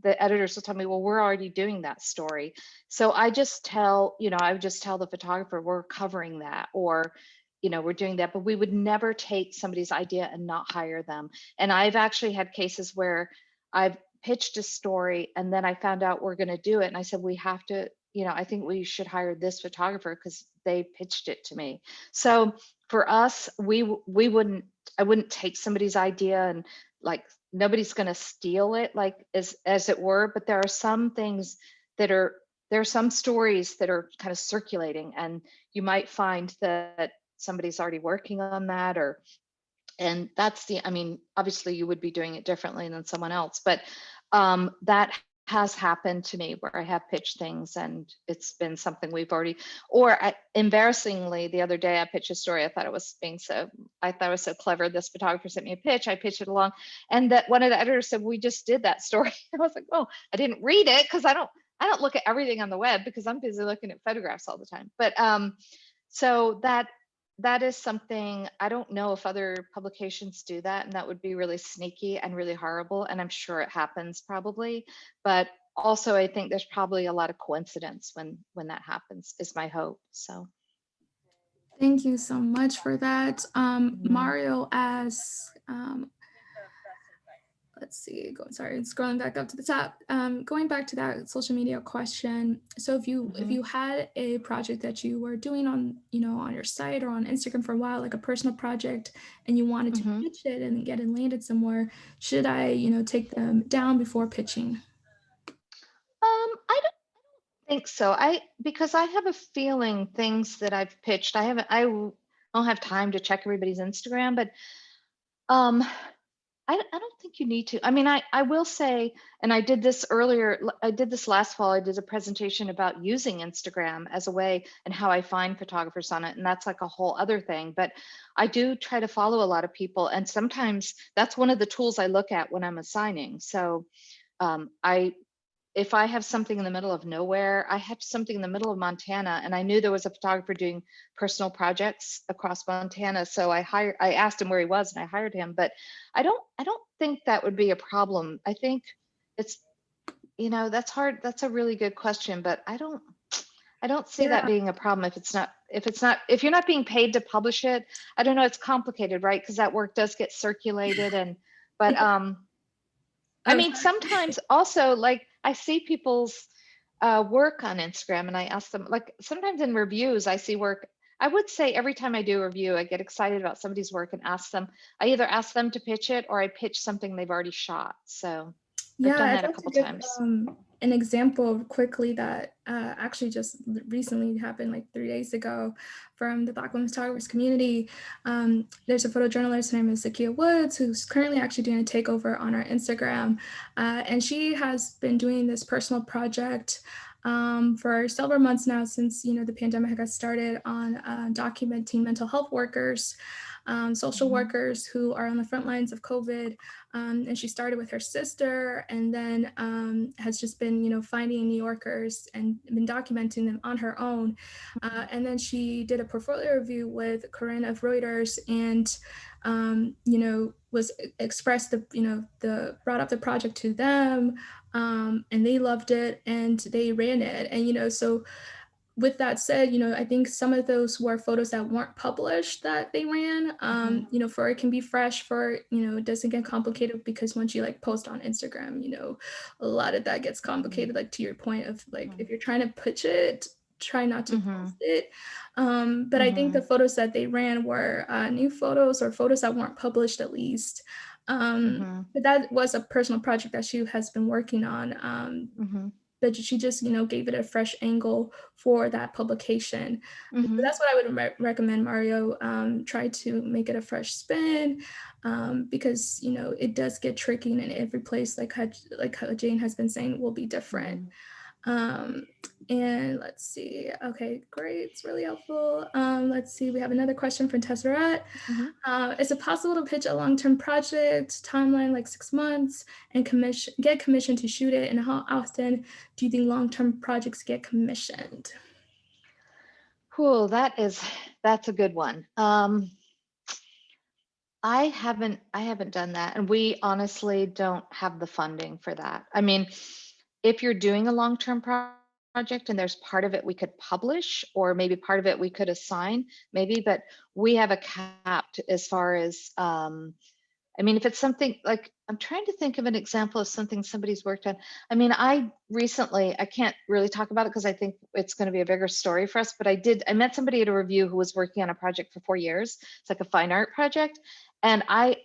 the editors will tell me, well, we're already doing that story. So I would just tell the photographer, we're covering that, or, you know, we're doing that, but we would never take somebody's idea and not hire them. And I've actually had cases where I've pitched a story and then I found out we're going to do it. And I said, we have to, you know, I think we should hire this photographer because they pitched it to me. So for us, I wouldn't take somebody's idea and, like, nobody's going to steal it, like, as it were, but there are some things there are some stories that are kind of circulating, and you might find that somebody's already working on that, and I mean, obviously you would be doing it differently than someone else, but that has happened to me where I have pitched things and it's been something we've already, embarrassingly, the other day I pitched a story. I thought it was so clever. This photographer sent me a pitch. I pitched it along, and that one of the editors said, we just did that story. I was like, oh, I didn't read it because I don't look at everything on the web because I'm busy looking at photographs all the time. But so that is something, I don't know if other publications do that, and that would be really sneaky and really horrible, and I'm sure it happens probably, but also I think there's probably a lot of coincidence when that happens, is my hope. So thank you so much for that. Mario asks, let's see, scrolling back up to the top, going back to that social media question. So if you had a project that you were doing on, you know, on your site or on Instagram for a while, like a personal project, and you wanted to pitch it and get it landed somewhere, should I, you know, take them down before pitching? I don't think so. Because I have a feeling things that I've pitched, I don't have time to check everybody's Instagram, but I don't think you need to. I mean, I will say, and I did this earlier, I did this last fall, I did a presentation about using Instagram as a way and how I find photographers on it. And that's like a whole other thing. But I do try to follow a lot of people. And sometimes that's one of the tools I look at when I'm assigning. So if I have something in the middle of nowhere, I had something in the middle of Montana, and I knew there was a photographer doing personal projects across Montana. So I asked him where he was, and I hired him. But I don't think that would be a problem. I think it's, that's hard. That's a really good question, but I don't see that Yeah. being a problem if you're not being paid to publish it. I don't know. It's complicated, right? Because that work does get circulated, but I mean, sometimes also, like, I see people's work on Instagram, and I ask them, like, sometimes in reviews, I see work. I would say every time I do a review, I get excited about somebody's work and ask them. I either ask them to pitch it, or I pitch something they've already shot. So I've done Yeah, I'd that a like to couple give times. an example quickly that actually just recently happened, like 3 days ago, from the Black women photographers community. There's a photojournalist, her name is Zakia Woods, who's currently actually doing a takeover on our Instagram. And she has been doing this personal project for several months now, since the pandemic got started, on documenting mental health workers, social workers who are on the front lines of COVID. And she started with her sister, and then has just been, finding New Yorkers and been documenting them on her own. And then she did a portfolio review with Corinne of Reuters, and was expressed brought up the project to them, and they loved it and they ran it. And so with that said, I think some of those were photos that weren't published that they ran, for it can be fresh, for, it doesn't get complicated, because once you like post on Instagram, a lot of that gets complicated, like to your point of like, if you're trying to pitch it, try not to post it. But I think the photos that they ran were new photos, or photos that weren't published at least. But that was a personal project that she has been working on. But she just, gave it a fresh angle for that publication. So that's what I would recommend, Mario. Try to make it a fresh spin, because, it does get tricky, and in every place, like how Jane has been saying, will be different. And let's see. Okay, great. It's really helpful. Let's see. We have another question from Tesseret. Is it possible to pitch a long-term project timeline, like 6 months, and get commissioned to shoot it? And how often do you think long-term projects get commissioned? Cool. That's a good one. I haven't done that, and we honestly don't have the funding for that. I mean, if you're doing a long-term project and there's part of it we could publish, or maybe part of it we could assign, maybe, but we have a cap as far as, I mean, if it's something like, I'm trying to think of an example of something somebody's worked on. I mean, I can't really talk about it because I think it's going to be a bigger story for us, but I met somebody at a review who was working on a project for 4 years. It's like a fine art project. And I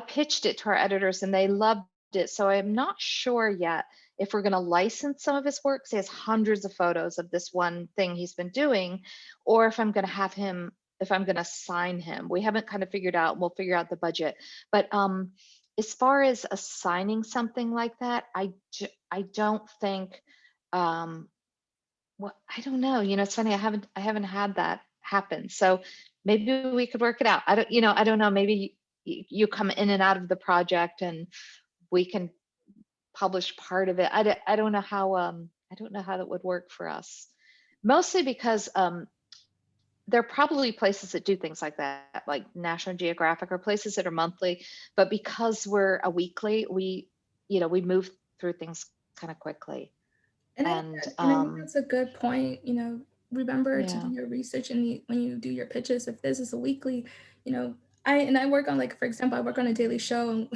pitched it to our editors, and they loved it. So I'm not sure yet if we're going to license some of his work. He has hundreds of photos of this one thing he's been doing, or if I'm going to sign him. We haven't kind of figured out. We'll figure out the budget. But as far as assigning something like that, I don't think. Well, I don't know. It's funny. I haven't had that happen. So maybe we could work it out. I don't know. Maybe you come in and out of the project, and we can publish part of it. I don't know how that would work for us. Mostly because there are probably places that do things like that, like National Geographic, or places that are monthly. But because we're a weekly, we move through things kind of quickly. And I think that's a good point. Remember to do your research, and when you do your pitches, if this is a weekly, I work on, like, for example, I work on a daily show, and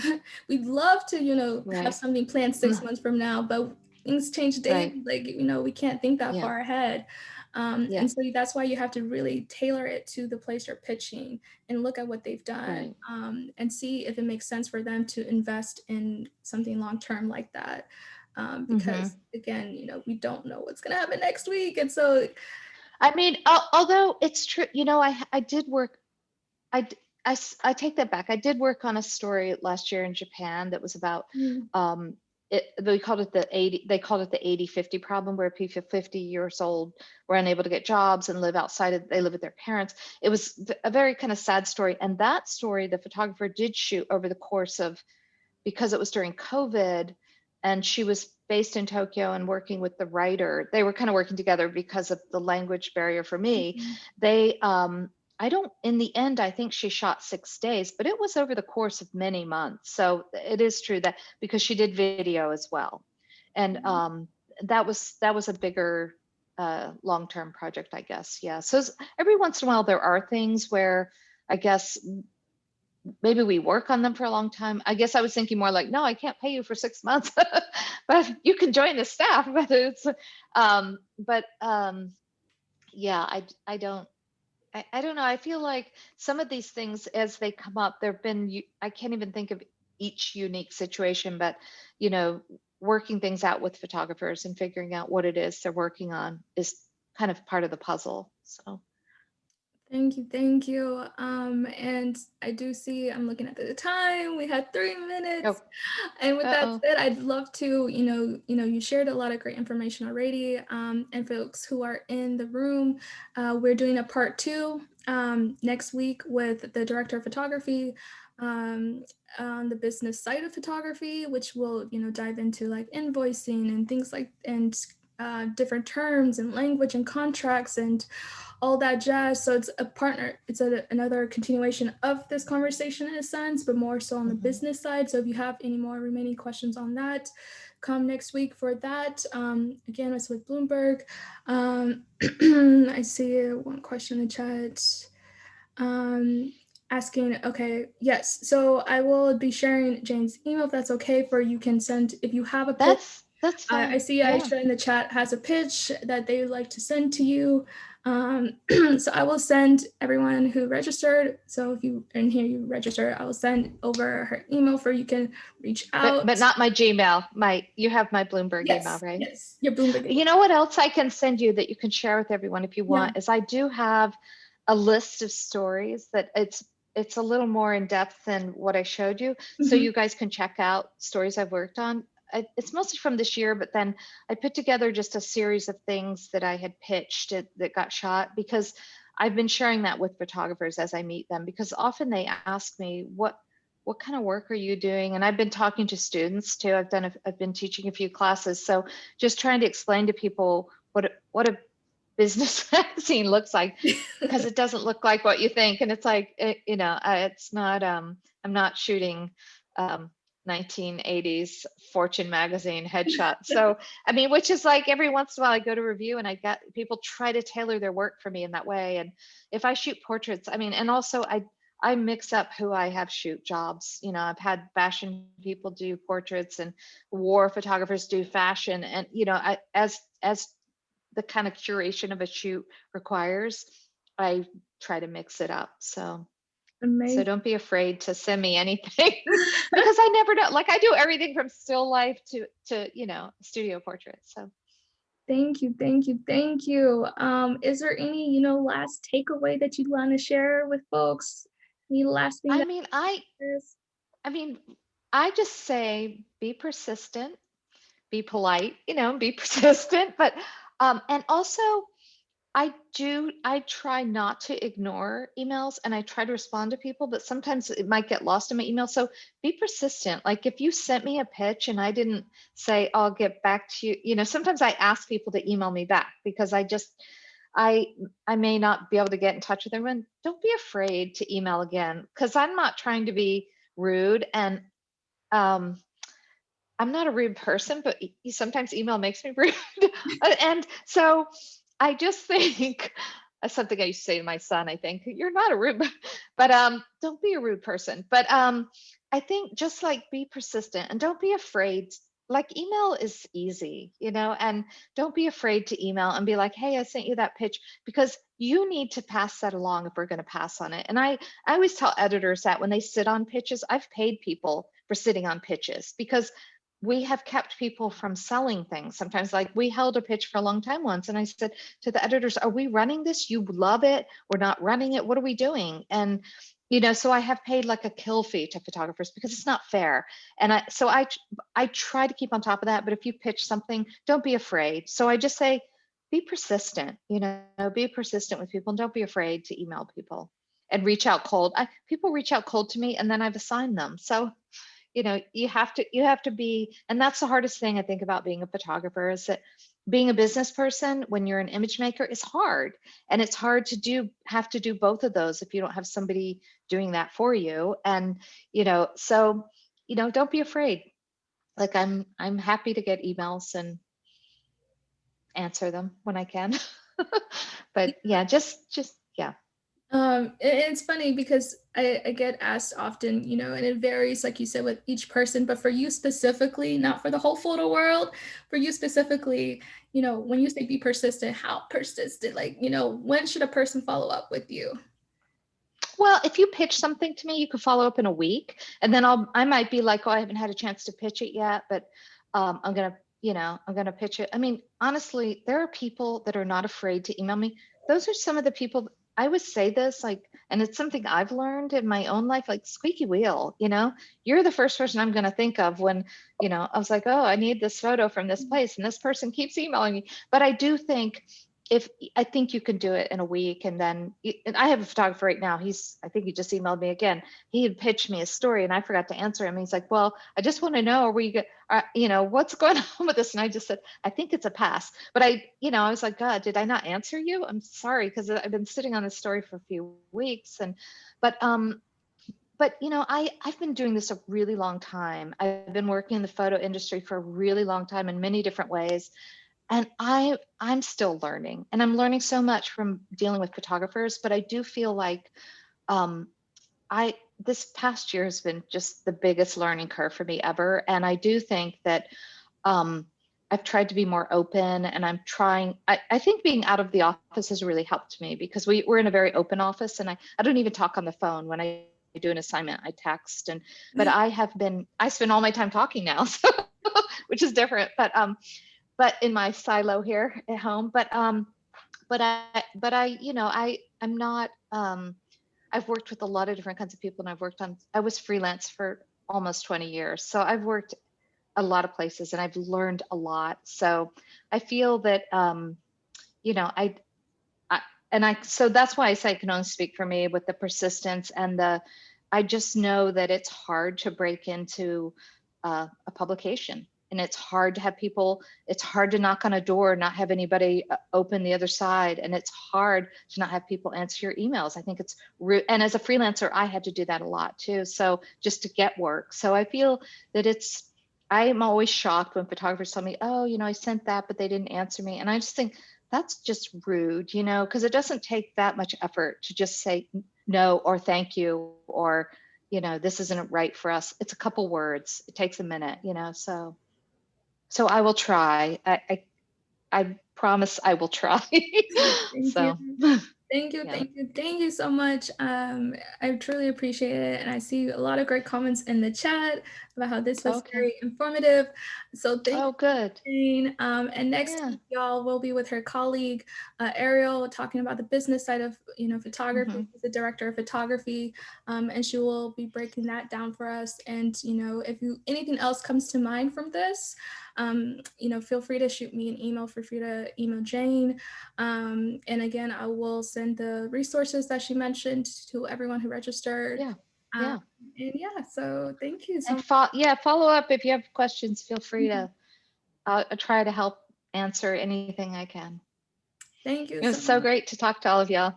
we'd love to, have something planned 6 months from now, but things change daily. Like, we can't think that far ahead. And so that's why you have to really tailor it to the place you're pitching, and look at what they've done, and see if it makes sense for them to invest in something long-term like that. Because again, we don't know what's going to happen next week. And so, I mean, although it's true, I did work, I take that back. I did work on a story last year in Japan that was about, they called it the 80-50 problem, where people 50 years old were unable to get jobs and they live with their parents. It was a very kind of sad story. And that story, the photographer did shoot over the course of, because it was during COVID, and she was based in Tokyo and working with the writer. They were kind of working together because of the language barrier for me. They, I don't, in the end, I think she shot 6 days, but it was over the course of many months. So it is true that because she did video as well. And that was a bigger long-term project, I guess. Yeah. So every once in a while, there are things where I guess maybe we work on them for a long time. I guess I was thinking more like, no, I can't pay you for 6 months, but you can join the staff. But it's, yeah, I don't know. I feel like some of these things as they come up, there've been, I can't even think of each unique situation, but you know, working things out with photographers and figuring out what it is they're working on is kind of part of the puzzle. So. Thank you, thank you. And I do see, I'm looking at the time, we had 3 minutes. Oh. And with that said, I'd love to, you shared a lot of great information already. And folks who are in the room, we're doing a part 2 next week with the director of photography on the business side of photography, which will, dive into like invoicing and things like, and different terms and language and contracts and all that jazz. So it's a partner, it's another continuation of this conversation in a sense, but more so on the business side. So if you have any more remaining questions on that, come next week for that. Again, it's with Bloomberg. I see one question in the chat. Asking, okay, yes. So I will be sharing Jane's email if that's okay for you can send, if you have a pitch. That's fine. I see Aisha in the chat has a pitch that they would like to send to you. So I will send everyone who registered. So if you in here, you register, I will send over her email for you can reach out. But not my Gmail. You have my Bloomberg email, right? Yes, your Bloomberg email. You know what else I can send you that you can share with everyone if you want is I do have a list of stories that it's a little more in depth than what I showed you. So you guys can check out stories I've worked on. It's mostly from this year, but then I put together just a series of things that I had pitched that got shot, because I've been sharing that with photographers as I meet them, because often they ask me, what kind of work are you doing? And I've been talking to students too. I've been teaching a few classes. So just trying to explain to people what a business magazine looks like, because it doesn't look like what you think. And it's like, it's not, I'm not shooting 1980s Fortune magazine headshot. So, I mean, which is like every once in a while I go to review and I get people try to tailor their work for me in that way. And if I shoot portraits, I mean, and also I mix up who I have shoot jobs. I've had fashion people do portraits and war photographers do fashion. And, as the kind of curation of a shoot requires, I try to mix it up. So. Amazing. So don't be afraid to send me anything because I never know. Like I do everything from still life to studio portraits. So thank you. Is there any last takeaway that you'd want to share with folks? Any last thing? I just say be persistent, be polite, be persistent, but and also I try not to ignore emails and I try to respond to people, but sometimes it might get lost in my email. So be persistent. Like if you sent me a pitch and I didn't say, I'll get back to you, sometimes I ask people to email me back because I may not be able to get in touch with everyone. Don't be afraid to email again, because I'm not trying to be rude, and I'm not a rude person, but sometimes email makes me rude. And so I just think something I used to say to my son, I think, you're not a rude, but don't be a rude person. But I think just like be persistent and don't be afraid. Like email is easy, and don't be afraid to email and be like, hey, I sent you that pitch, because you need to pass that along if we're going to pass on it. And I always tell editors that when they sit on pitches, I've paid people for sitting on pitches because we have kept people from selling things. Sometimes, like we held a pitch for a long time once, and I said to the editors, are we running this? You love it. We're not running it. What are we doing? And, so I have paid like a kill fee to photographers because it's not fair. And I try to keep on top of that. But if you pitch something, don't be afraid. So I just say, be persistent, be persistent with people, and don't be afraid to email people and reach out cold. People reach out cold to me and then I've assigned them. So, you have to be, and that's the hardest thing I think about being a photographer, is that being a business person when you're an image maker is hard. And it's hard to have to do both of those if you don't have somebody doing that for you. And, so, don't be afraid. Like I'm happy to get emails and answer them when I can. But yeah, yeah. It's funny because I get asked often, and it varies, like you said, with each person, but for you specifically, not for the whole photo world, for you specifically, when you say be persistent, how persistent, like, when should a person follow up with you? Well, if you pitch something to me, you could follow up in a week, and then I might be like, oh, I haven't had a chance to pitch it yet, but I'm gonna pitch it. I mean, honestly, there are people that are not afraid to email me. Those are some of the people. I would say this, like, and it's something I've learned in my own life, like squeaky wheel, you're the first person I'm going to think of when, I was like, oh, I need this photo from this place, and this person keeps emailing me. But I do think I think you can do it in a week. And then, and I have a photographer right now. I think he just emailed me again. He had pitched me a story and I forgot to answer him. He's like, well, I just want to know, what's going on with this? And I just said, I think it's a pass. But I was like, God, did I not answer you? I'm sorry, because I've been sitting on this story for a few weeks. But I've been doing this a really long time. I've been working in the photo industry for a really long time in many different ways. And I'm still learning, and I'm learning so much from dealing with photographers, but I do feel like this past year has been just the biggest learning curve for me ever. And I do think that I've tried to be more open, and I'm trying, I think being out of the office has really helped me, because we're in a very open office, and I don't even talk on the phone. When I do an assignment, I text, but I spend all my time talking now, so, which is different, but in my silo here at home, I'm not, I've worked with a lot of different kinds of people, and I was freelance for almost 20 years. So I've worked a lot of places, and I've learned a lot. So I feel that, so that's why I say I can only speak for me with the persistence and I just know that it's hard to break into a publication. And it's hard to have people, it's hard to knock on a door, not have anybody open the other side. And it's hard to not have people answer your emails. I think it's rude. And as a freelancer, I had to do that a lot too. So just to get work. So I feel that I'm always shocked when photographers tell me, oh, I sent that, but they didn't answer me. And I just think that's just rude, because it doesn't take that much effort to just say no, or thank you, or, this isn't right for us. It's a couple words. It takes a minute, so I will try. I promise I will try. Thank you. Yeah. Thank you so much. I truly appreciate it. And I see a lot of great comments in the chat about how this was very informative. So thank you. Good. Jane. And next week, y'all, will be with her colleague, Ariel, talking about the business side of, photography. Mm-hmm. She's the director of photography. And she will be breaking that down for us. And, if anything else comes to mind from this, feel free to shoot me an email. Feel free to email Jane. And again, I will send the resources that she mentioned to everyone who registered. Yeah. And so thank you so much. And follow up if you have questions. Feel free to. I'll try to help answer anything I can. Thank you. It was so great to talk to all of y'all.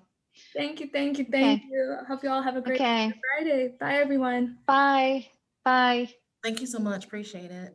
Thank you. I hope you all have a great Friday. Bye, everyone. Bye. Thank you so much. Appreciate it.